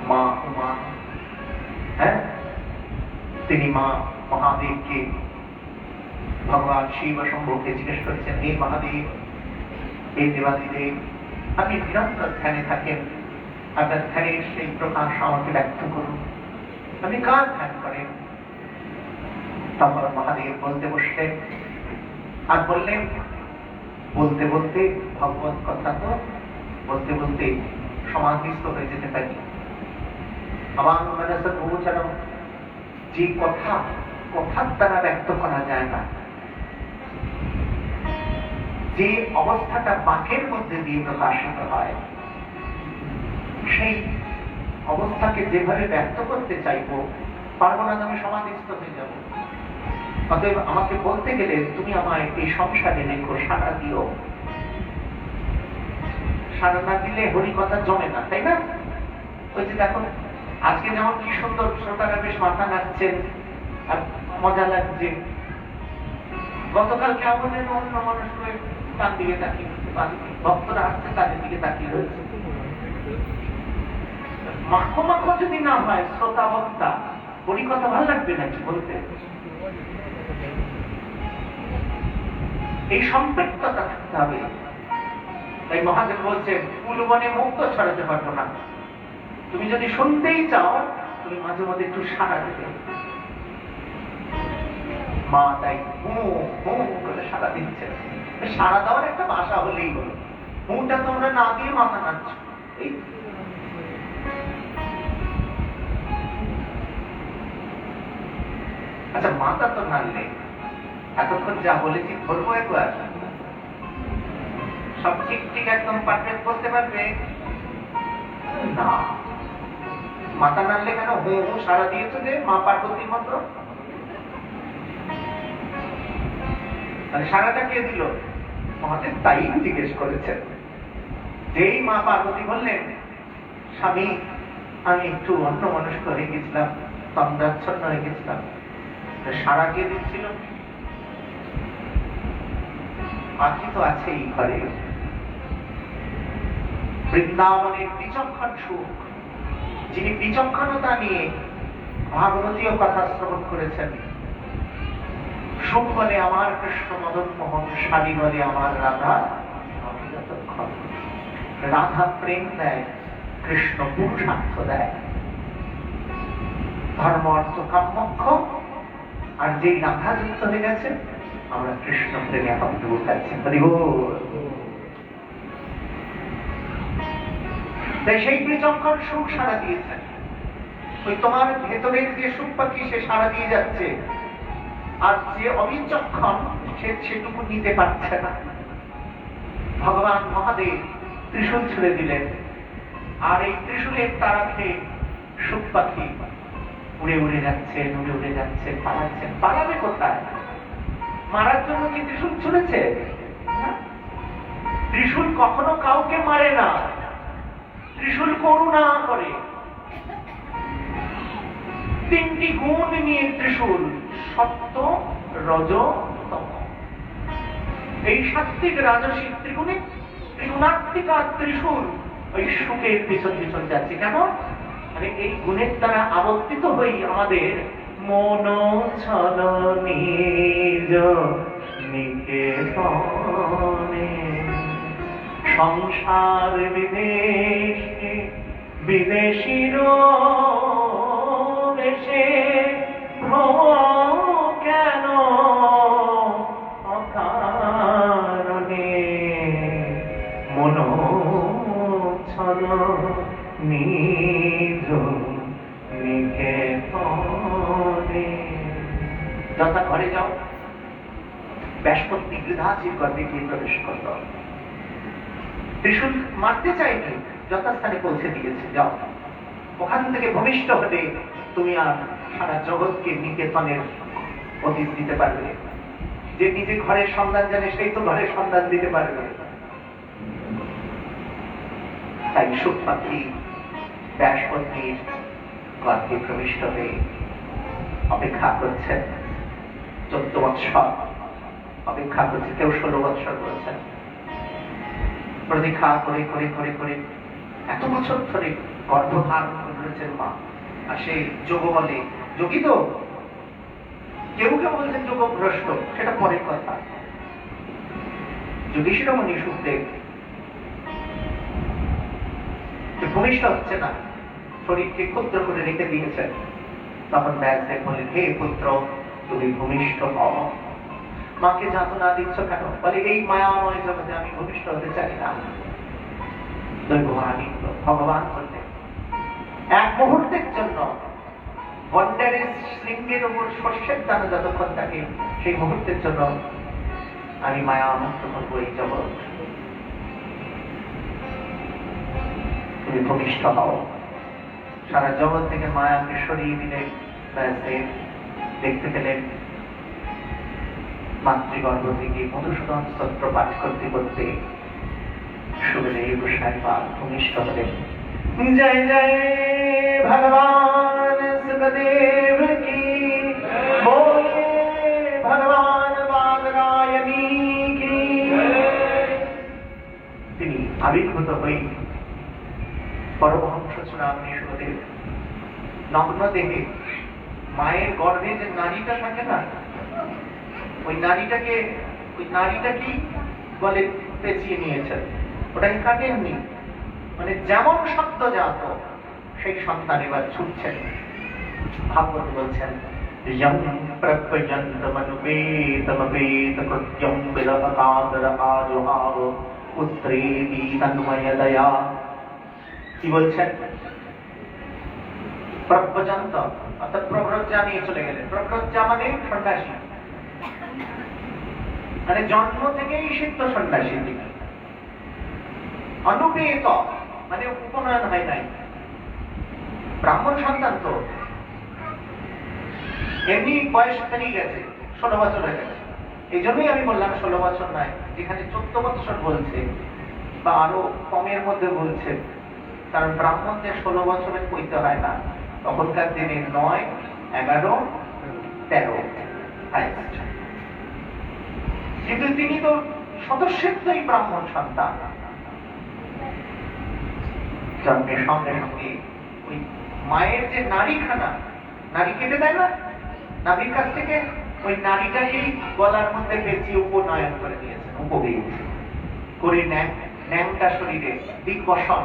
মা উমা। হ্যাঁ, তিনি মা মহাদেবকে, ভগবান শিব শম্ভুকে জিজ্ঞেস করেছেন, হে মহাদেব, হে দেবাদিদেব, আপনি নিরন্তর ধ্যানে থাকেন, আপনার ধ্যানের সেই প্রকাশ আমাকে ব্যক্ত করুন, আপনি কার ধ্যান করেন? তখন মহাদেব বলতে বসলেন আর বললেন, বলতে বলতে ভগবত কথা তো বলতে বলতে সমাধিস্থ হয়ে যেতে পারি। আমার মনসে গোচরম, যে কথা কথার দ্বারা ব্যক্ত করা যায় না, যে অবস্থাটা বাক্যের মধ্যে দিয়ে প্রকাশিত হয়, সেই অবস্থাকে যেভাবে ব্যক্ত করতে চাইবো পারবো না, আমি সমাধিস্থ হয়ে যাব। অতএব আমাকে বলতে গেলে তুমি আমায় এই সংসারে রেখো, সাড়া দিও। সাড়া না দিলে হরি কথা জমে না, তাই না? ওই যে দেখো আজকে যেমন কি সুন্দর শ্রোতারা বেশ মাথা নাচছেন আর মজা লাগছে, গতকাল কেমন অন্য মানুষকে তার দিকে তাকিয়ে ভক্তরা আসছে তাদের দিকে তাকিয়ে রয়েছে। মাখো মাখো যদি না হয় শ্রোতা বক্তা, হরি কথা ভালো লাগবে নাকি বলতে? এই সম্পৃক্ততা থাকতে হবে। তাই মহাদেব বলছেন কুলবনে মুক্ত ছড়াতে পারবো না, তুমি যদি শুনতেই চাও তুমি মাঝে মধ্যে একটু সাড়া দেবে। মা তাই হু হু করে সাড়া দিচ্ছে। সাড়া দেওয়ার একটা ভাষা হলেই হলো, হুটা তোমরা না দিয়ে মাথা নাচ্ছ। এই আচ্ছা, মাথা তো নাড়লে এতক্ষণ যা বলেছি ধরবো একবার? সব ঠিক ঠিক একদম পারফেক্ট করতে পারবে না। মাথা নাড়লে কেন হু হু সাড়া দিয়েছো যে মা পার্বতীর মতো? সারাটা কে দিল? মহাদেব তাই জিজ্ঞেস করেছেন। যেই মা পার্বতী বললেন স্বামী আমি একটু অন্য মনস্ক হয়ে গেছিলাম, তন্দ্রাচ্ছন্ন হয়ে গেছিলাম, সারা কে দিচ্ছিল? পাখি তো আছেই ঘরে। বৃন্দাবনের বিচক্ষণ সুখ, যিনি বিচক্ষণতা নিয়ে ভাগবতীয় কথা শ্রবণ করেছেন। সুখ বলে আমার কৃষ্ণ মদন মোহন, শালী বলে আমার রাধা। রাধা প্রেম দেয়, কৃষ্ণ পুরুষার্থ দেয়, ধর্ম অর্থ কাম মোক্ষ। আর যেই রাধা যুক্ত হয়ে গেছে আমরা কৃষ্ণ প্রেমে এখন ডুবে যাচ্ছি। তাই সেই বিচক্ষণ সুখ সাড়া দিয়েছেন। ওই তোমার ভেতরের যে সুখ পাখি সে সাড়া দিয়ে যাচ্ছে, আর যে অবিচক্ষণ সে সেটুকু নিতে পারছে না। ভগবান মহাদেব ত্রিশূল ছুড়ে দিলেন, আর এই ত্রিশূলের তারা খেয়ে সুখ পাখি উড়ে উড়ে যাচ্ছে, উড়ে উড়ে যাচ্ছে, পালাচ্ছে। পালাবে কোথায়? মারার জন্য কি ত্রিশূল ছুড়েছে? ত্রিশূল কখনো কাউকে মারে না, ত্রিশূল করুণা করে। তিনটি গুণ নিয়ে ত্রিশূল, সত্য রজ তম। এই সাত্বিক রাজসিক ত্রিগুণিক ত্রিগুণাত্মিকা ত্রিশূল ওই সুখের পিছন পিছন যাচ্ছে। কেন? মানে এই গুণের দ্বারা আবর্তিত হই আমাদের মন ছল নিজ নিকেতনে, সংসার বিদেশে বিদেশির দেশে কেন অকারণে মন ছল নিজ নিকেতনে। যথা ঘরে যাও, ব্যাসপত্নী গৃহাচির গর্ভে গিয়ে প্রবেশ করল। ত্রিশূল মারতে চাইনি, যথাস্থানে পৌঁছে দিয়েছে। যাও, ওখান থেকে ভূমিষ্ঠ হতে তুমি আর সারা জগৎকে নিকেতনের অতীত দিতে পারবে। যে নিজে ঘরের সন্ধান জানে সেই তো ঘরের সন্ধান দিতে পারবে। তাই সুখ পাখি ব্যাসপত্নীর গর্ভে প্রবিষ্ট হয়ে অপেক্ষা করছেন 14 বৎসর অপেক্ষা করছে, কেউ 16 বৎসর করেছেন। প্রতীক্ষা করে করে করে করে এত বছর ধরে গর্ভধারণ করেছেন মা। আর সেই যোগ বলে, যোগী তো কেউ কেউ বলছেন যোগভ্রষ্ট, সেটা পরের কথা। যুধিষ্ঠিরমণি সুখদেব ভূমিষ্ঠ হচ্ছে না, শরীরকে ক্ষুদ্র করে রেখে দিয়েছেন। তখন ব্যাসদেব বলেন, হে পুত্র তুমি ভূমিষ্ঠ হও। মাকে যাতনা দিচ্ছ কেন? বলে এই মায়াময় জগতে আমি ভূমিষ্ঠ হতে চাই না। ভগবান বললেন, এক মুহূর্তের জন্য বন্ডারের শৃঙ্গের উপর সর্ষের দানা যতক্ষণ থাকে সেই মুহূর্তের জন্য আমি মায়া মুক্ত করবো এই জগৎ। তুমি ভূমিষ্ঠ হও। সারা জগৎ থেকে মায়াকে সরিয়ে দিলে ব্যাসদেব দেখতে পেলেন মাতৃগর্ভ থেকে মধুসূদন স্তোত্র পাঠ করতে করতে সুখদেব গোসাই পাদ ভূমিষ্ঠ হলেন। জয় জয় ভগবান সুখদেব কি, बोले भगवान बादरायणी की। তিনি আবির্ভূত হয়ে পরমহংস চূড়ামণি সুখদেব নগ্ন দেহে মায়ের গর্ভে যে নারীটা থাকে না, ওই নারীটাকে ওই নারীটা কি বলে পেঁচিয়ে নিয়েছেন, ওটাকে কাটেননি। মানে যেমন সদ্যজাত সেই সন্তান এবার ছুটছেন। ভাগবত বলছেন यं प्रपयन्तमनुपेतमपेतकृत्यं विरहकातरहाजुहाव पुत्रेति तन्मयदया। কি বলছেন? প্রব্রজন্ত অর্থাৎ প্রব্রজ্জা নিয়ে চলে গেলেন। প্রব্রজ্জা মানে সন্ন্যাসী, মানে জন্ম থেকেই সিদ্ধ সন্ন্যাসী তিনি। অনুপেত মানে উপনয়ন হয় নাই, ব্রাহ্মণ সন্তান তো এমনি বয়স পেরিয়ে গেছে, 16 বছর হয়ে গেছে। এই জন্যই আমি বললাম 16 বছর নয়, যেখানে 14 বছর বলছে বা আরো কমের মধ্যে বলছে, কারণ ব্রাহ্মণদের 16 বছরে কইতে হয় না, তখনকার দিনে 9, 11, 13 কিন্তু তিনি তো সদস্যই ব্রাহ্মণ সন্তান। জন্মের সঙ্গে সঙ্গে ওই মায়ের যে নারীখানা, নারী কেটে দেয় না নাভির কাছ থেকে, ওই নারীটাকেই গলার মধ্যে পেঁচিয়ে উপনয়ন করে দিয়েছেন, উপবেদ করে ন্যাংটা শরীরে দিগ্বসন।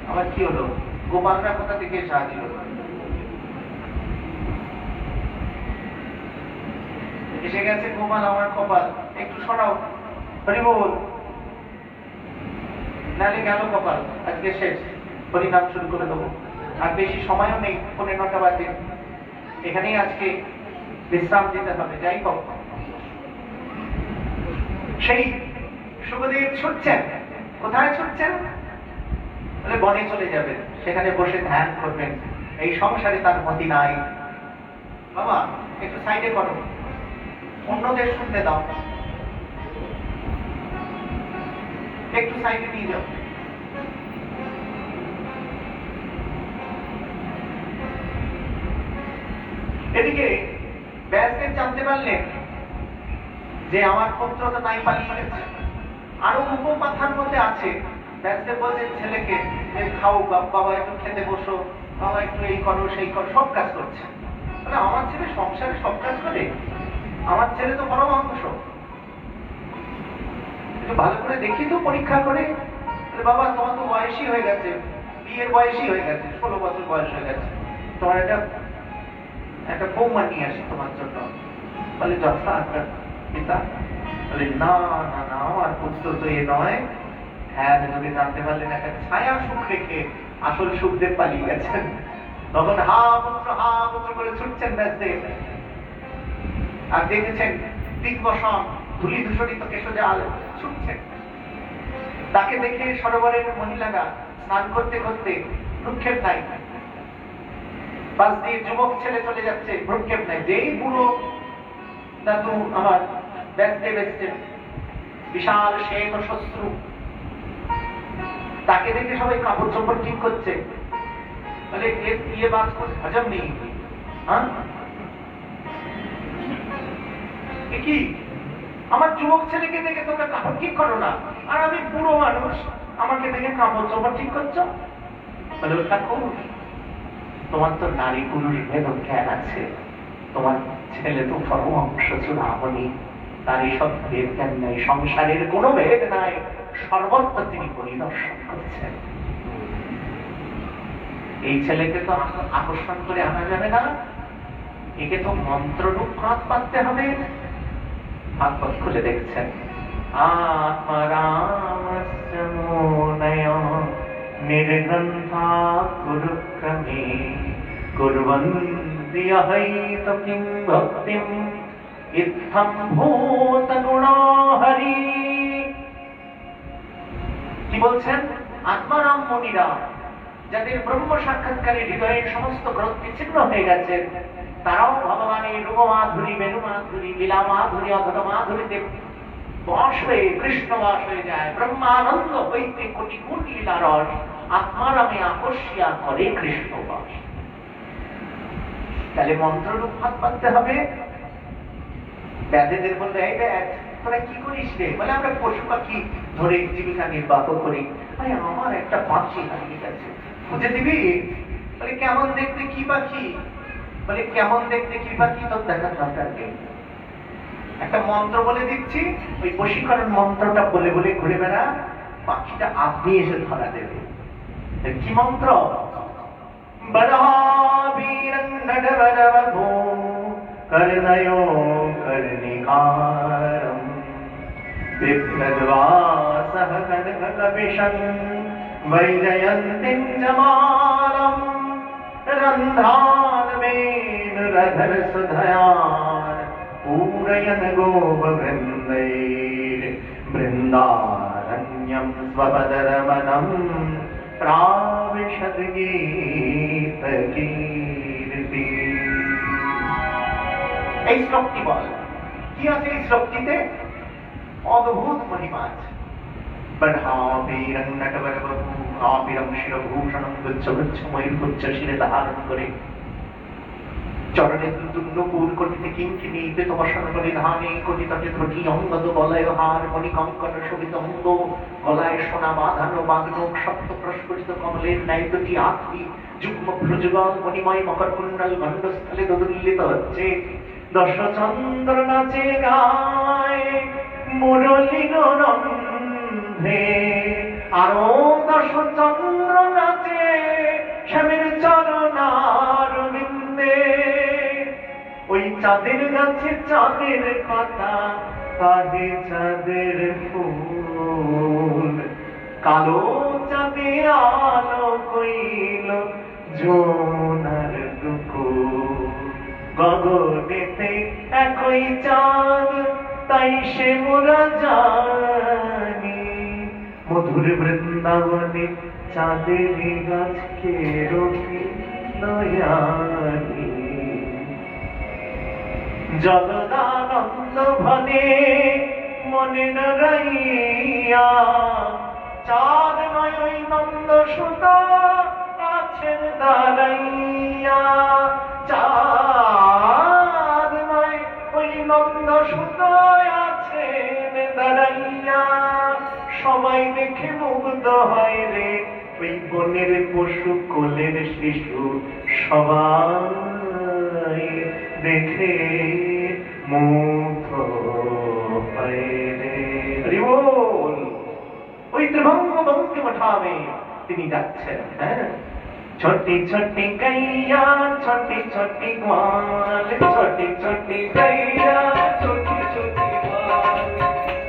আবার কি হলো, গোপালরা কোথা থেকে সাহায্য হলো? এসে গেছে গোপাল, আমার কপাল একটু সরাও, হরি বল, নালে গেল কপাল, আজকে শেষ, হরিনাম শুরু করে দেবো। আর বেশি সময়ও নেই, 9:15 বাজে, এখানেই আজকে বিশ্রাম দিতে হবে। যাই হোক, সেই সুখদেব ছুটছেন। কোথায় ছুটছেন? বলে বনে চলে যাবেন, সেখানে বসে ধ্যান করবেন। এই সংসারে তার মতি নাই। বাবা একটু সাইডে করো, অন্যদের শুনতে দাও, একটু সাইডে নিয়ে যাও। এদিকে ব্যাসদেব জানতে পারলেন যে আমার পুত্র তো নাই, পালিয়ে গেছে। আরো উপকথার মধ্যে আছে, ব্যাসদেব বলছেন ছেলেকে যে খাও বাবা, একটু খেতে বসো, বাবা একটু এই করো সেই করো, সব কাজ করছে। মানে আমার ছেলে সংসারে সব কাজ করে, আমার ছেলে তো পরমাংশ। একটু ভালো করে দেখি তো, পরীক্ষা করে। বাবা তোমার তো বয়সই হয়ে গেছে, বিয়ের বয়সই হয়ে গেছে, 16 বছর বয়স হয়ে গেছে, তোমার একটা বৌমা নিয়ে আসি তোমার জন্য। বলে যথা পিতা। বলে না না না, আমার পুত্র তো এ নয়। হ্যাঁ, যদি জানতে পারলেন একটা ছায়া সুখ রেখে আসল সুখদেব পালিয়ে গেছেন। তখন হা পুত্র করে ছুটছেন ব্যাসদেব। আর দেখেছেন দিগ্বসন ধুলি ধূসরিত কেশজাল ছুটছেন। তাকে দেখে সরোবরের মহিলারা স্নান করতে করতে ভ্রুক্ষেপ নাই, পাশ দিয়ে যুবক ছেলে চলে যাচ্ছে, ভ্রুক্ষেপ নাই। যেই বুড়ো দাদু আমার ব্যাসদেব এসছেন, বিশাল শ্বেত শস্ত্র, তাকে দেখে সবাই কাপড় চোপড় ঠিক করছে। বলে ইয়ে বাত করে হজম নেই। কি আমার যুবক ছেলেকে দেখে তোমরা কাপড় ঠিক করো না, আর আমি বুড়ো মানুষ, আমাকে দেখে কাপড় চোপড় ঠিক করছো? বলে ঠাকুর, তোমার তো নারী পুরুষ ভেদ জ্ঞান আছে, তোমার ছেলে তো পরমাংশ চূড়ামণি, তার এইসব ভেদ জ্ঞান নাই, সংসারের কোনো ভেদ নাই, সর্বত্র তিনি পরিদর্শন করছেন। এই ছেলেকে তো আকর্ষণ করে আনা যাবে না, একে তো মন্ত্ররূপ ক্রস পাততে হবে। ভাগবত খুলে দেখছেন, নির্গ্রন্থা কুরুক্রমে কুর্বন্তি অহৈত কিং ভক্তিম ইত্থং ভূতগুণো হরি। কি বলছেন? আত্মারাম মুনিরা, যাদের ব্রহ্ম সাক্ষাৎকারে হৃদয়ের সমস্ত গ্রন্থ বিচ্ছিন্ন হয়ে গেছে, তারাও ভগবানের রূপমাধুরী, বেণুমাধুরী, লীলামাধুরী, অধরমাধুরীতে বশ হয়ে কৃষ্ণ বশ হয়ে যায়। ব্রহ্মানন্দ হইতে কোটি কোটি লীলারস আত্মারামে আকর্ষিয়া করে কৃষ্ণ বশ। তাহলে মন্ত্ররূপ হাত পাততে হবে। ব্যাধেদের বলবে, এই ব্যাধ তোরা কি করিস রে? বলে আমরা পশু পাখি ধরে জীবিকা নির্বাহ করি। আরে আমার একটা পাখি হারিয়ে গেছে, খুঁজে দিবি? বলে কেমন দেখতে, কি পাখি? বলে কেমন দেখতে কি পাখি তোর দেখার দরকার নেই, একটা মন্ত্র বলে দিচ্ছি, ওই বশীকরণ মন্ত্রটা বলে বলে ঘুরে বেড়া, পাখিটা আপনি এসে ধরা দেবে। কি মন্ত্র? কর্ণयो কর্ণিকারম বিপ্লবাসহ কনককবিশং বৈজয়ন্তীং জমালম রন্ধ্রানবেনুরধর সুধয়ান पूरयन् गोपवृन्दैर् बृन्दारण्यं स्वपदरमणं प्राविशद्गीतकीर्ति। এই শ্লোকটি বল, কি আছে এই শ্লোকটিতে? অদ্ভুত মহিমা আছে। বর্হাবীরং নটবরবপু কাপিরং শিরভূষণং গুচ্ছ গুচ্ছ ময়ূরগুচ্ছ শিরে ধারণ করে, চরণে দুর্নকুল কটিতে কিঙ্কিণী পীতবসন পরিধানে, কটিতটে ত্রটি অঙ্গদ বলয় হার মণিকঙ্কণ শোভিত অঙ্গ, গলায় সোনা বাঁধানো বাগ্নক সপ্ত প্রস্ফুটিত কমলের ন্যায় দুটি আঁখি, যুগ্ম প্রযুগল মণিময় মকর কুণ্ডল গণ্ডস্থলে দোদুল্লিত হচ্ছে। দশচন্দ্র নাচে গায় মুরলীর রন্ধে, আরো দশচন্দ্র নাচে শ্যামের চরণারবিন্দে। ওই চাঁদের গাছে চাঁদের কথা কাঁদে চাঁদের ফুল, কালো চাঁদে আলো কইল জোনার দুপুর। গগনেতে একই চাঁদ তাই সে মোরা জানি, মধুর বৃন্দাবনে চাঁদের গাছকে রবি নয়ানি। জগদানন্দ ভনে মনে নরাইয়া, চাঁদ নয় ওই নন্দ সুতা আছেন দাঁড়াইয়া। চাঁদ নয় ওই নন্দ সুতা আছেন দাঁড়াইয়া, সবাই দেখে মুগ্ধ হয় রে ওই বনের পশু কোলের শিশু, সবাই দেখে মুগ্ধ হয় রে। হরি বল। ওই ত্রিভঙ্গ বঙ্কিমঠামে তিনি যাচ্ছেন। হ্যাঁ, ছোটি ছোটি গাইয়া ছোটি ছোটি গ্वाल, ছোটি ছোটি গাইয়া ছোটি ছোটি গ্वाल,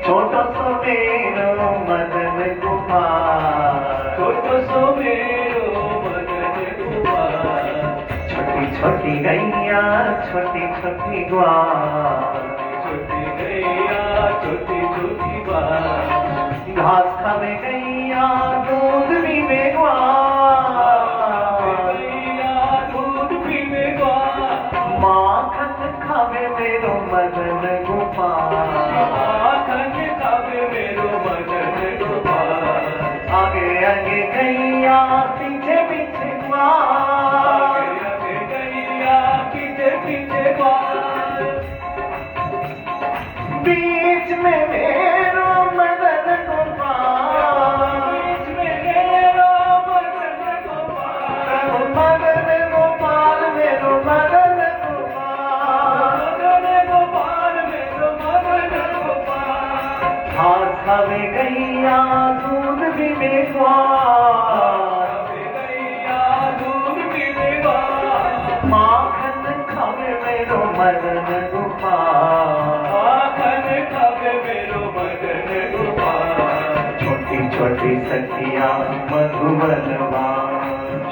ছোট সো मेरो मदन गोपाल, ছোট সো मेरो मदन गोपाल। छोटी छोटी गैया छोटी छोटी ग्वाल, छोटी गैया छोटी छोटी ग्वाल। घास खावे गैया दूध पीवे ग्वाल, दूध पीवे ग्वाल। माखन खावे मेरो मदन गोपाल, माखन खावे मेरो मदन गोपाल। आगे आगे गैया पीछे पीछे ग्वाल, आगे गैया पीछे पीछे ग्वाल। बीच में मेरो मदन गोपाल, बीच में मेरो मदन गोपाल। मदन गोपाल मेरो मदन गोपाल, मदन गोपाल मेरो मदन गोपाल। घास खावे गैया दूध पीवे ग्वाल, गैया दूध पीवे ग्वाल। माखन खावे मेरो मदन गोपाल, माखन खावे मेरो मदन गोपाल। छोटी छोटी सखिया मधुबनवा,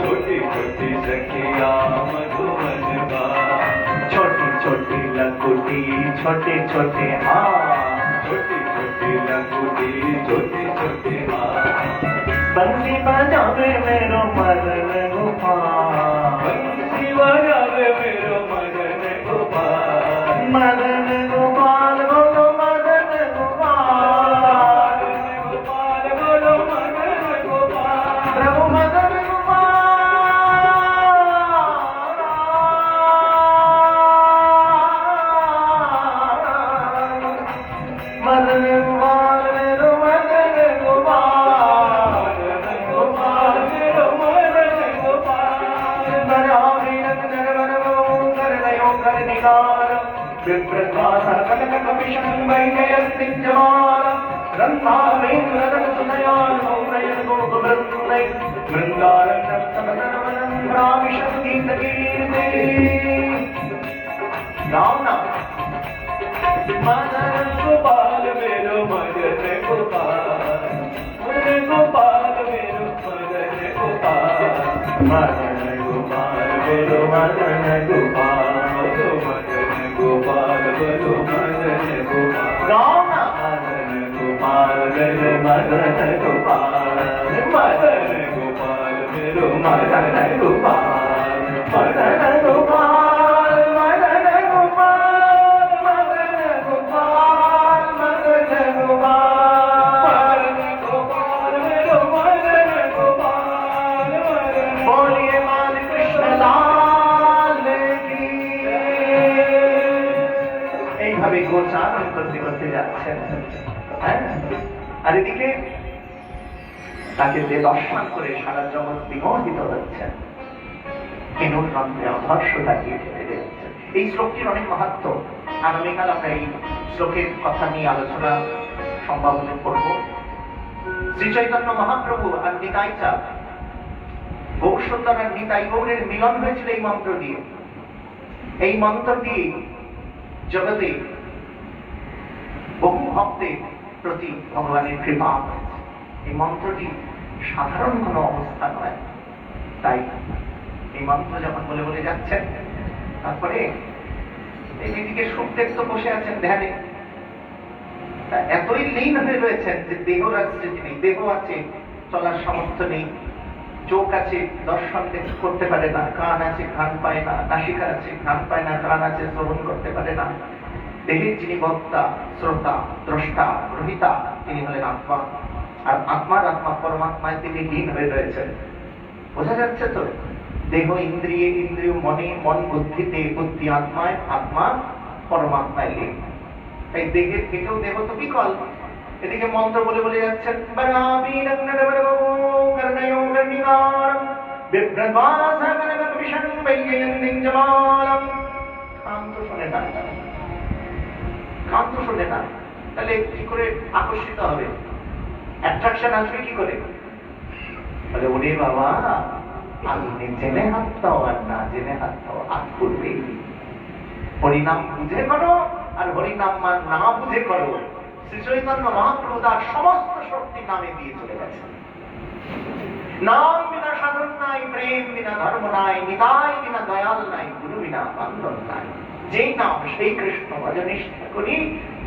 छोटी छोटी सखिया मधुबनवा। छोटी छोटी लकुटी छोटे छोटे हाथ, छोटी छोटी लकुटी छोटे छोटे हाथ। बंसी बजावे मेरो मदन गोपाल, बंसी बजावे मेरो मदन गोपाल। मदन गोपाल बोलो मदन गोपाल, गोपाल बोलो मदन गोपाल। प्रभु मदन गोपाल, मदन गोपाल मेरो मदन गोपाल, मदन गोपाल मेरो मदन कपिशं वैजयन्तिञ्जमानं रन्मावेन्द्रदत्तनयान् मौनयन् गोपवृन्दै वृन्दारण्यस्तमतरवनं भ्राविशङ्गीतकीर्ते गाना मदन गोपाल मेरो मदन गोपाल गोपाल मेरो मदन गोपाल मदन गोपाल मेरो मदन गोपाल मदन गोपाल मेरो मदन गोपाल गाना मदन गोपाल मेरो मदन गोपाल मदन गोपाल मेरो मदन गोपाल मदन गोपाल मदन गोपाल मदन गोपाल मदन गोपाल गोपाल मेरो मदन गोपाल बोलिए मान कृष्ण लाल की এইভাবে গোচারণ করতে করতে যাচ্ছেন আর এদিকে তাকে যে দর্শন করে সারা জগৎ বিমোহিত হচ্ছেন কেনুর মন্ত্রে অধর্ষ তাকিয়ে ঠেলে যাচ্ছেন। এই শ্লোকটির অনেক মাহাত্ম্য, আগামীকাল আমরা এই শ্লোকের কথা নিয়ে আলোচনা সম্ভব হলে করব। শ্রী চৈতন্য মহাপ্রভু আর নিতাই চাঁদ গৌর সুন্দর আর নিতাই গৌরের মিলন হয়েছিল এই মন্ত্র দিয়ে। এই মন্ত্র দিয়ে জগতে বহু ভক্তের প্রতি ভগবানের কৃপা। এই মন্ত্রটি সাধারণ কোন অবস্থা নয়, তাই এই মন্ত্র যখন বলে বলে যাচ্ছেন, তারপরে এই দিদিকে সুখদেব তো বসে আছেন ধ্যানে, এতই লীন হয়ে রয়েছেন যে দেহ রাস্মৃতি নেই, দেহ আছে চলার সামর্থ্য নেই, চোখ আছে দর্শন করতে পারে না, কান আছে ঘ্রাণ পায় না, নাসিকা আছে ঘ্রাণ পায় না, কান আছে শ্রবণ করতে পারে না। দেহের যিনি বক্তা, শ্রোতা, দ্রষ্টা, গ্রহিতা তিনি হলেন আত্মা। আর আত্মার আত্মা পরমাত্মায় তিনি লীন হয়ে রয়েছেন। বোঝা যাচ্ছে তো? দেহ ইন্দ্রিয়ে, ইন্দ্রিয় মনে, মন বুদ্ধিতে, বুদ্ধি আত্মায়, আত্মা পরমাত্মায় লীন। তাই দেহের থেকেও দেহ তো বিকল। এদিকে মন্ত্র বলে বলে যাচ্ছেন কান্ত শোনে না, তাহলে কি করে আকর্ষিত হবে, অ্যাট্রাকশন আসবে কি করে? বলে ওরে বাবা, আপনি জেনে হাত দাও আর না জেনে হাত দাও, হাত করবেই। হরিনাম বুঝে করো আর হরিনাম না বুঝে করো। শ্রী চৈতন্য মহাপ্রভু তার সমস্ত শক্তি নামে দিয়ে চলে গেছে। নাম বিনা সাধন নাই, প্রেম বিনা ধর্ম নাই, নিতাই বিনা দয়াল নাই, গুরু বিনা বান্ধব নাই। যেই নাম সেই কৃষ্ণ ভজনিষ্ঠা করি,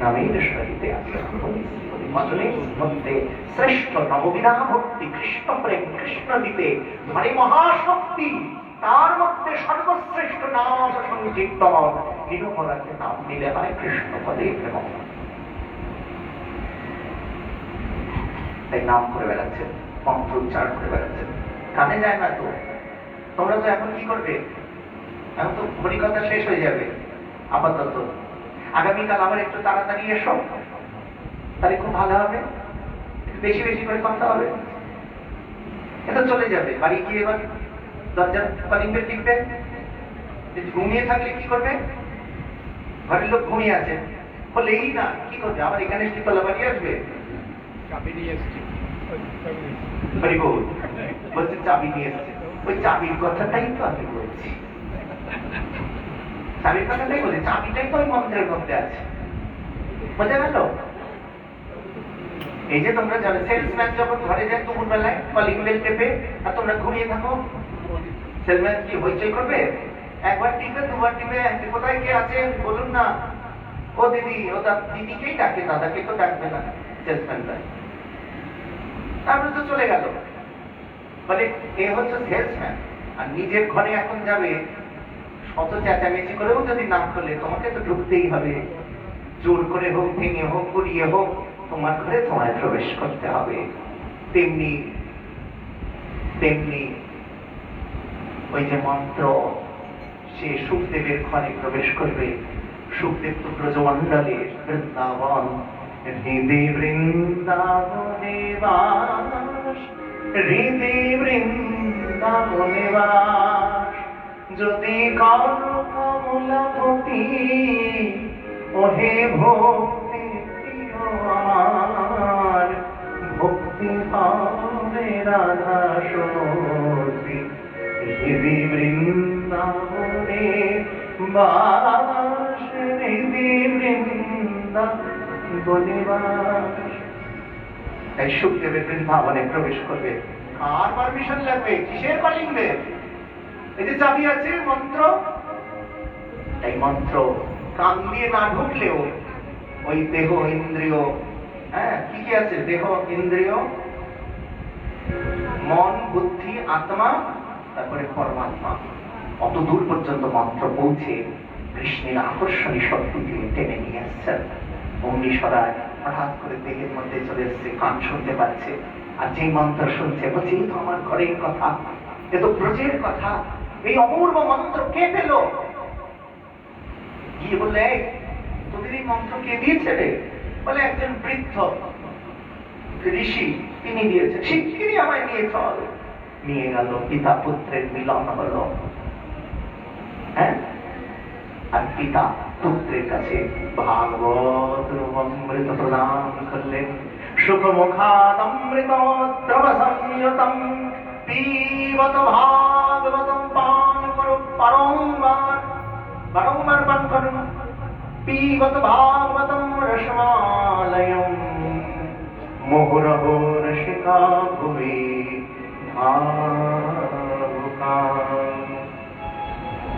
নামের সহিতে ভজনের মধ্যে শ্রেষ্ঠ নববিধা ভক্তি, কৃষ্ণ প্রেম, কৃষ্ণ দিতে মানে মহাশক্তি। তার মধ্যে সর্বশ্রেষ্ঠ নাম সংকীর্তন, নিরপরাধে নাম নিলে হয় কৃষ্ণ পদে প্রেম। তাই নাম করে বেড়াচ্ছেন, মন্ত্র উচ্চারণ করে বেড়াচ্ছেন, কানে যায় না তো। তোমরা তো এখন কি করবে? এখন তো হরিকথা শেষ হয়ে যাবে আপাতত। আগামীকাল আবার একটু তাড়াতাড়ি এসো, তাহলে খুব ভালো হবে, বেশি বেশি করে কথা হবে। এটা চলে যাবে। বাড়ি গিয়ে এবার দরজার কলিংবে টিপবে। ঘুমিয়ে থাকলে কি করবে? ঘরের লোক ঘুমিয়ে আছে বলেই না, কি করবে? আবার এখানে তলা বাড়ি আসবে, বলছে চাবি নিয়ে এসছে। ওই চাবির কথাটাই তো আমি বলছি, চাবির কথাটাই বলছি, চাবিটাই তো ওই মন্ত্রের মধ্যে আছে। বোঝা গেল? এই যে তোমরা জানো সেলসম্যান যখন ঘরে যায় দুপুর বেলায় কলিং বেল টেপে, আর তোমরা ঘুমিয়ে থাকো, সেলসম্যান কি হইচই করবে? একবার টিপে, দুবার টিপে, কোথায় কে আছে বলুন না, ও দিদি, ও দিদিকেই ডাকে, দাদাকে তো ডাকবে না সেলসম্যানটা। তারপরে তো চলে গেল। মানে এ হচ্ছে সেলসম্যান। আর নিজের ঘরে এখন যাবে, শত চেঁচামেচি করেও যদি না খোলে, তোমাকে তো ঢুকতেই হবে। জোর করে হোক, ভেঙে হোক, গুড়িয়ে হোক, তোমার ঘরে তোমায় প্রবেশ করতে হবে। তেমনি তেমনি ওই যে মন্ত্র, সে সুখদেবের ঘরে প্রবেশ করবে। সুখদেব তো ব্রজমণ্ডলে বৃন্দাবন, হৃদে বৃন্দাবনে বাস, হৃদে বৃন্দাবনে বাস। যদি কারো কমলাপতি ওহে ভক্তি প্রিয় আমার, ভক্তি ভাবে রাধা সতী হৃদি বৃন্দাবনে বাস, হৃদি বৃন্দাবনে বাস। তাই সুখদেবের বৃন্দাবনে প্রবেশ করবে। কার পারমিশন লাগবে? কিসের কলিং বেল? এই যে চাবি আছে মন্ত্র, এই মন্ত্র কান দিয়ে না ঢুকলেও ওই দেহ ইন্দ্রিয়, হ্যাঁ কি কি আছে? দেহ ইন্দ্রিয়, মন, বুদ্ধি, আত্মা, তারপরে পরমাত্মা, অত দূর পর্যন্ত মন্ত্র পৌঁছে কৃষ্ণের আকর্ষণী শক্তি দিয়ে টেনে নিয়ে আসছেন। অগ্নি সরায় হঠাৎ করে দেহের মধ্যে চলে এসছে, কান শুনতে পাচ্ছে, আর যে মন্ত্র শুনছে বলছে এই তো আমার ঘরের কথা, এ তো ব্রজের কথা, এই অপূর্ব মন্ত্র কে পেল? গিয়ে বললে তোদের এই মন্ত্র কে দিয়েছে রে? বলে একজন বৃদ্ধ ঋষি, তিনি দিয়েছে। শিগগিরই আমায় নিয়ে চল। নিয়ে গেল, পিতা পুত্রের মিলন হলো। হ্যাঁ, আর পিতা পুত্রের কাছে ভাগবত অমৃত প্রদান করলেন। সুখমুখাদমৃতোদ্রব সংযতম পিবত ভাগবতম, পান করো বারংবার, বারংবার পান করুন। পিবত ভাগবতম রসমালয়ম মুহুরহো রসিকা ভুবি ভাবুকা।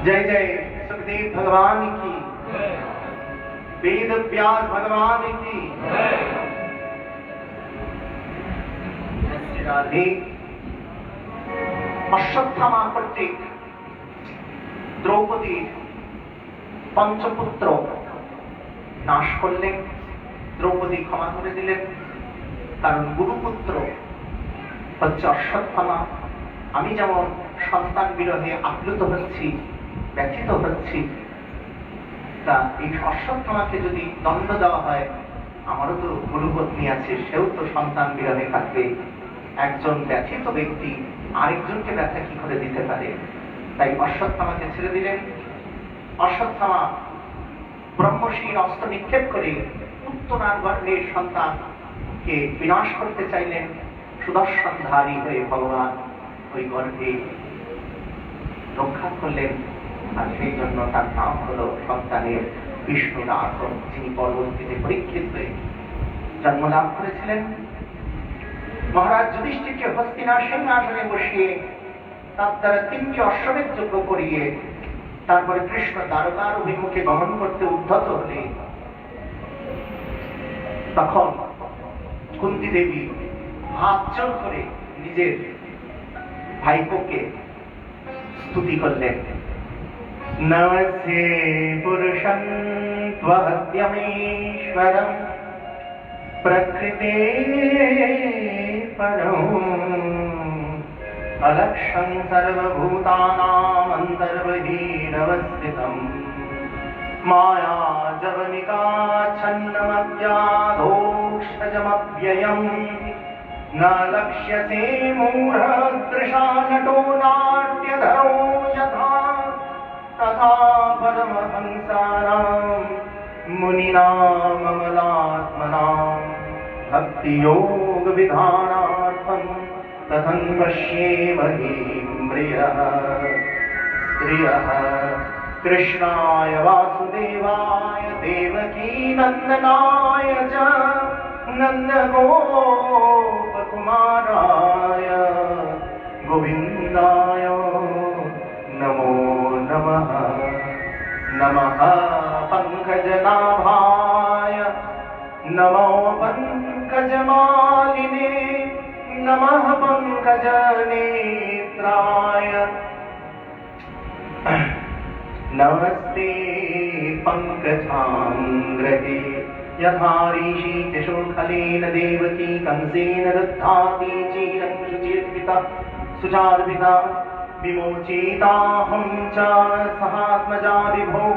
जय जय सुखदेव भगवान की, वेद व्यास भगवान की। राधे। অশ্বত্থামা কর্তৃক দ্রৌপদী পঞ্চপুত্র নাশ করলেন, দ্রৌপদী ক্ষমা করে দিলেন, কারণ গুরুপুত্র হচ্ছে অশ্বত্থামা। আমি যেমন সন্তান বিরহে আপ্লুত হচ্ছি, ব্যথিত হচ্ছি, তা এই অশ্বত্থামাকে যদি দণ্ড দেওয়া হয়, আমারও তো গুরুপত্নী আছে, সেও তো সন্তান বিরহে থাকবে। একজন ব্যথিত ব্যক্তি আরেকজনকে ব্যথা কি করে দিতে পারে? তাই অশ্বত্থামাকে ছেড়ে দিলেন। অশ্বত্থামা ব্রহ্মশির অস্ত্র নিক্ষেপ করে উত্তরার গর্ভের সন্তানকে বিনাশ করতে চাইলেন। সুদর্শনধারী হয়ে ভগবান ওই গর্ভে রক্ষা করলেন, আর সেই জন্য তার নাম হলো সন্তানের বিষ্ণুনাথ, যিনি পরবর্তীতে পরীক্ষিত হয়ে জন্ম লাভ করেছিলেন। মহারাজ যুধিষ্ঠিরকে হস্তিনার সিংহাসনে বসিয়ে তার দ্বারা 3টি অশ্বমেধ যজ্ঞ করিয়ে তারপরে কৃষ্ণ দ্বারকার অভিমুখে গমন করতে উদ্ধত হলে, তখন কুন্তি দেবী হাত জোড় করে নিজের ভাইপোকে স্তুতি করলেন। নমস্তে পুরুষং ত্বহত্যমেশ্বরং প্রকৃতে পরম অলক্ষং সর্বভূতানাম অন্তর্বহিরবস্থিতং মায়া জবনিকাচ্ছন্নমজ্ঞাদোক্ষজমব্যয়ম न लक्ष्यसे मूढदृशा नटो नाट्यधरो यथा तथा परमहंसानां मुनीनां अमलात्मनां भक्तियोगविधानार्थं तथं पश्येमहि प्रियः स्त्रियः कृष्णाय वासुदेवाय देवकीनन्दनाय च नन्दगोपकुमाराय गोविन्दाय नमो नमः। नमः पङ्कजनाभाय, नमो पङ्कजमालिने, नमः पङ्कजनेत्राय। नमस्ते पङ्कजाङ्ग्रहे यथा ऋषिकेशोखलेन देवकी कंसेन रुद्धाति चीरं शुचिर्पिता सुचार्पिता विमोचिताहं च सहात्मजा विभो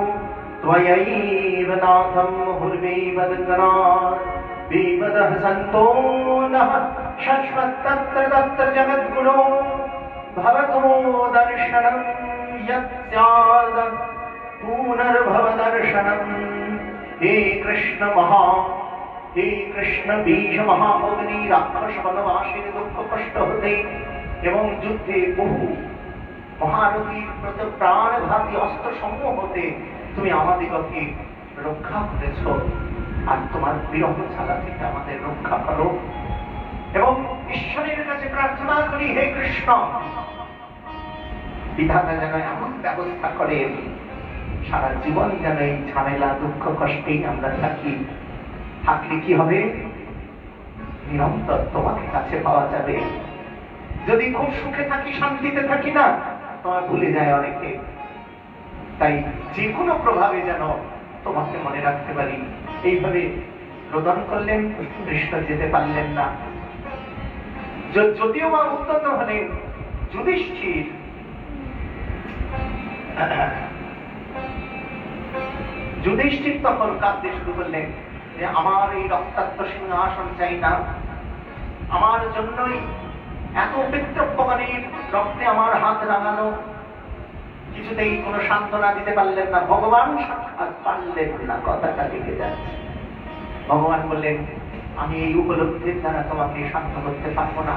त्वयैव नाथं मुहुर्विवदगणात् विवदः सन्तो नः शश्वत्तत्र तत्र जगद्गुरो भवतो दर्शनं यत् स्यात् पुनर्भवदर्शनम् হে কৃষ্ণ হে কৃষ্ণ বীজ মহাঅগ্নি রাক্ষস বনবাসীর দুঃখ কষ্ট হতে এবং যুদ্ধে বহু মহারথীর প্রতি প্রাণঘাতী অস্ত্র সমূহ হতে তুমি আমাদিগকে রক্ষা করেছ, আর তোমার বিরহ ছাড়া থেকে আমাদের রক্ষা করো। এবং ঈশ্বরের কাছে প্রার্থনা করি, হে কৃষ্ণ বিধাতা যেন এমন ব্যবস্থা করেন সারা জীবন যেন এই ঝামেলা দুঃখ কষ্টেই আমরা থাকলে কি হবে? নিরন্তর তোমাকে কাছে পাওয়া যাবে। যদি খুব সুখে থাকি, শান্তিতে থাকি না, তোমার ভুলে যায় অনেকে। তাই যে কোনো প্রভাবে যেন তোমাকে মনে রাখতে পারি। এইভাবে রোদন করলেন, কৃষ্ণ যেতে পারলেন না। যদিও বা উন্নত হলেন যুধিষ্ঠির, যুধিষ্ঠির তখন কাঁদতে শুরু করলেন যে আমার এই রক্তাক্ত সিংহাসন চাই না, আমার জন্যই এত পিতৃপক্ষগণের রক্তে আমার হাত লাগানো। কিছুতেই কোনো সান্ত্বনা দিতে পারলেন না। ভগবান সাক্ষাৎ পারলেন না, কথাটা লিখে যাচ্ছে। ভগবান বললেন, আমি এই উপলব্ধির দ্বারা তোমাকে শান্ত করতে পারবো না,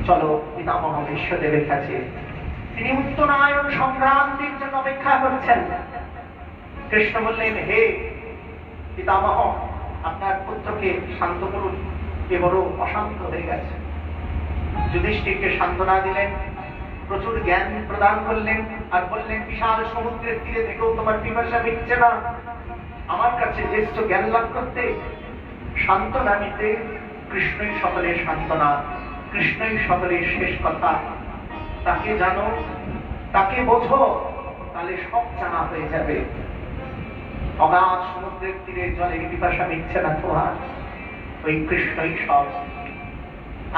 চলো পিতামহ বিশ্বদেবের কাছে। তিনি উত্তরায়ণ সংক্রান্তির জন্য অপেক্ষা করছেন। কৃষ্ণ বললেন, হে পিতামহ, আপনার পুত্রকে শান্ত করুন, এ বড় অশান্ত হয়ে গেছে। যুধিষ্ঠিরকে সান্ত্বনা দিলেন, প্রচুর জ্ঞান প্রদান করলেন, আর বললেন, বিশাল সমুদ্রের তীরে থেকেও তোমার পিপাসা মিটছে না আমার কাছে এসছো জ্ঞান লাভ করতে, সান্ত্বনা নিতে। কৃষ্ণই সকলের সান্ত্বনা, কৃষ্ণই সকলের শেষ কথা। তাকে জানো, তাকে বোঝো, তাহলে সব জানা হয়ে যাবে। অগাধ সমুদ্রের তীরে জলের পিপাসা মিটছে না তোমার, ওই কৃষ্ণই সব।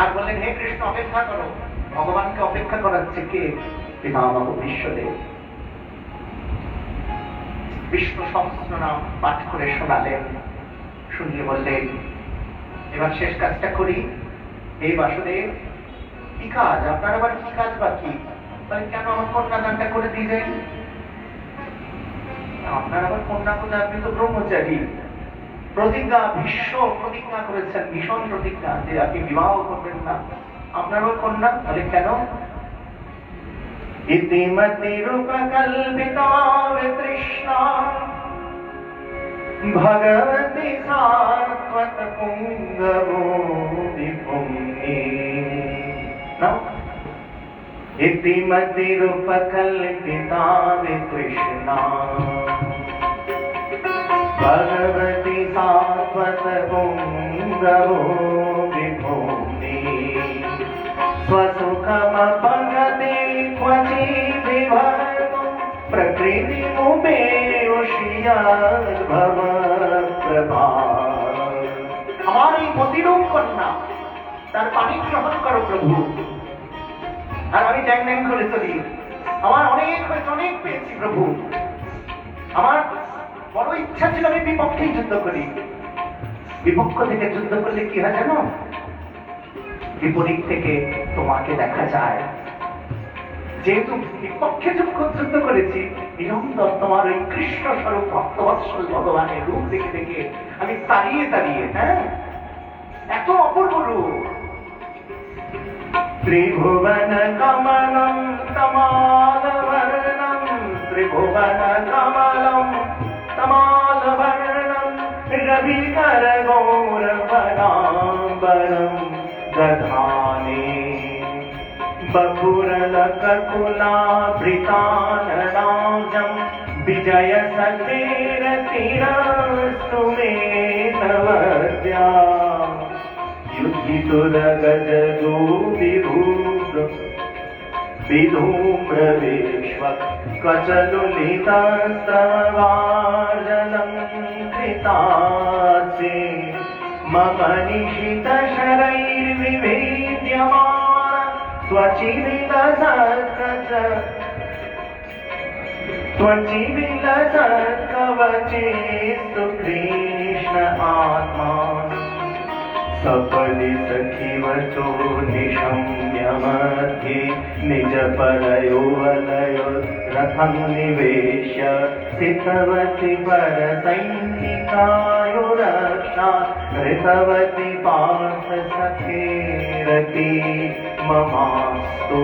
আর বললেন, হে কৃষ্ণ অপেক্ষা করো। ভগবানকে অপেক্ষা করাচ্ছে কে? পিতামহ বিশ্বদেব। বিষ্ণু সহস্রনাম পাঠ করে শোনালেন। শুনিয়ে বললেন, এবার শেষ কাজটা করি। হে বাসুদেব, কি কাজ আপনার? আবার কি কাজ বাকি? কেন আমার কন্যাদানটা করে দিয়ে যাই? আপনার আবার কন্যা কোথায়? আপনি তো ব্রহ্মচারী। প্রতিজ্ঞা, ভীষ্ম প্রতিজ্ঞা করেছেন, ভীষণ প্রতিজ্ঞা, যে আপনি বিবাহ করবেন না। আপনার আবার কন্যা? বলে কেন? ইতিমতি রূপকল্পিতা তৃষ্ণা ভগবতী সাত্বত পুঙ্গবো বিপুঙ্গে। ইতিমতি রূপকল্পিতা তৃষ্ণা ভগবতী সাত্বত পুঙ্গবো বিপুঙ্গে। स्वसुखमपगते क्वचि विभर्तुं प्रकृतिमुपेयुष्यद्भव प्रभा। আমার এই মতিরূপ কন্যা, তার পানি গ্রহণ করো প্রভু। আর আমি ড্যাং ড্যাং করে চলি। আমার অনেক হয়েছে, অনেক পেয়েছি প্রভু। আমার বড় ইচ্ছা ছিল আমি বিপক্ষেই যুদ্ধ করি। বিপক্ষ থেকে যুদ্ধ করলে কি হয় জানো? বিপরীত থেকে তোমাকে দেখা যায়। যেহেতু বিপক্ষে যুদ্ধ করেছি, নিরন্তর তোমার ওই কৃষ্ণ স্বরূপ ভক্তবৎসল ভগবানের রূপ দেখে দেখে আমি তাড়িয়ে তাড়িয়ে, এত অপূর্ব রূপ। ত্রিভুবন কমলম তমাল বর্ণম, ত্রিভুবন কমলম তমাল বর্ণম, রবিকর গৌর বরাম্বরম দধানে बपुरलककुलाभृतानराजं विजय सखेरतिरस्तु मे नवद्या। युधितुरगजदूतिभूत विधूम्रविश्व कचलुलितस्रवार्जनं कृतासे मम निशितशरैर्विभेद्यमान त्वचिविलसत्कवचेस्तु कृष्ण आत्मा। सपदि सखिवचो निशम्य मध्ये निज परयो वलयो रथं निवेश्य सितवति परसैनिकायो रक्षा ऋतवति पार्थ सखेरति ममास्तु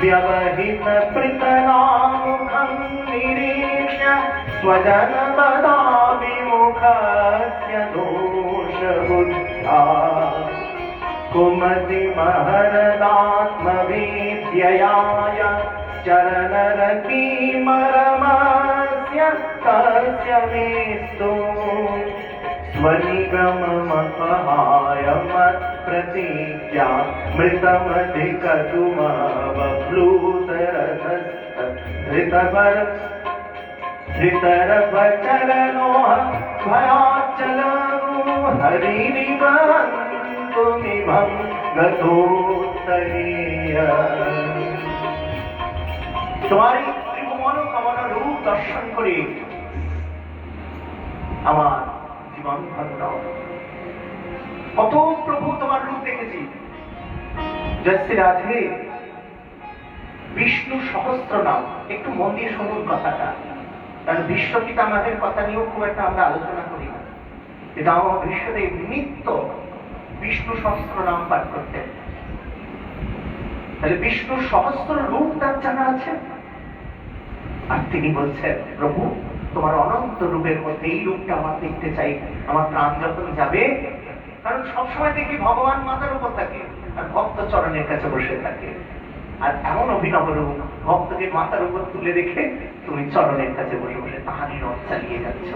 व्यवहित पृतनामुखं निरीक्ष्य स्वजनपदाभिमुखस्य दोषबुद्धा कुमतिमहरदात्मविद्ययाय चरणरतिमरमस्य तस्य मेस्तु स्वनिगममपहाय मत्प्रतीत्या धृतरभचरणो भयाचलो हरिरिवन्तुमिमं गतोत्तरीय তোমারই ত্রিভুবনকামনা রূপ দর্শন করে আমার জীবন ধন্য কত প্রভু তোমার রূপ দেখেছি। জয়শ্রী রাধে বিষ্ণু সহস্র নাম, একটু মন দিয়ে শুনুন কথাটা, কারণ বিশ্ব পিতামহের কথা নিয়েও খুব একটা আমরা আলোচনা করি না। এটা আমার বিশ্বদেব নিত্য বিষ্ণু সহস্র নাম পাঠ করতেন। তাহলে বিষ্ণু সহস্র রূপ তার জানা আছে, আর তিনি বলছেন প্রভু তোমার অনন্ত রূপের মধ্যে এই রূপটা আমার দেখতে চাই। আমার প্রাণ যখন যাবে, কারণ সবসময় দেখি ভগবান মাতার উপর থাকে আর ভক্ত চরণের কাছে বসে থাকে, আর এমন অভিনব রূপ ভক্তকে মাথার উপর তুলে রেখে তুমি চরণের কাছে বসে বসে তাহারই রথ চালিয়ে যাচ্ছ,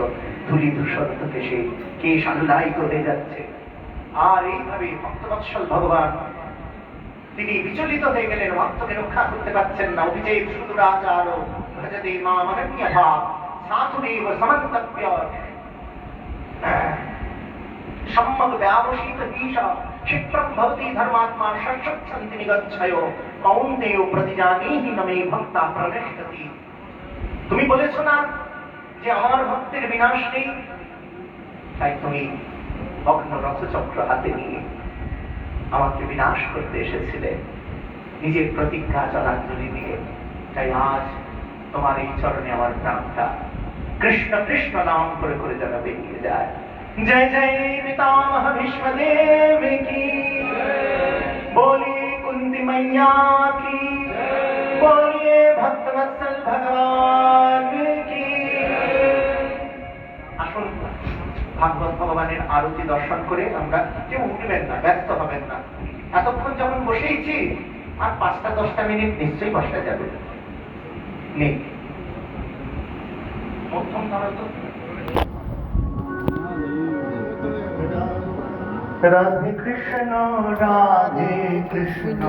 ধুলি ধূসর থেকে সে কেশ আহ্লায়িত হয়ে যাচ্ছে। আর এইভাবে ভক্তবৎসল ভগবান তিনি বিচলিত হয়ে গেলেন, ভক্তকে রক্ষা করতে পারছেন না। অভিজয় সুদূরাচার ভজতে মাম অনন্যভাব সাধুরেব সমন্তব্য সম্যক ব্যাবশিত ঈশা ক্ষিপ্রম ভবতি ধর্মাত্মা ষষ্ঠন্তি নিগচ্ছয় কৌন্তেয় প্রতিজানীহি নমে ভক্তা প্রণশ্যতি। তুমি বলেছ না যে আমার ভক্তের বিনাশ নেই, তাই তুমি ভগ্ন রথচক্র হাতে নিয়ে আমাকে বিনাশ করতে এসেছিলে নিজের প্রতিজ্ঞা জলাঞ্জলি দিয়ে। তাই আজ তোমার এই চরণে আমার প্রাণটা কৃষ্ণ কৃষ্ণ নাম করে করে যেন বেরিয়ে যায়। जय जय पितामह विश्वदेव की, बोलिए कुंती मैया की, बोलिए भक्तवत्सल भगवान की। আসুন ভাগবত ভগবানের আরতি দর্শন করে আমরা কেউ উঠবেন না, ব্যস্ত হবেন না। এতক্ষণ যখন বসেইছি আর 5-10 মিনিট নিশ্চয়ই বসা যাবে। নেই মধ্যম ধরো তো। রাধে কৃষ্ণ রাধে কৃষ্ণ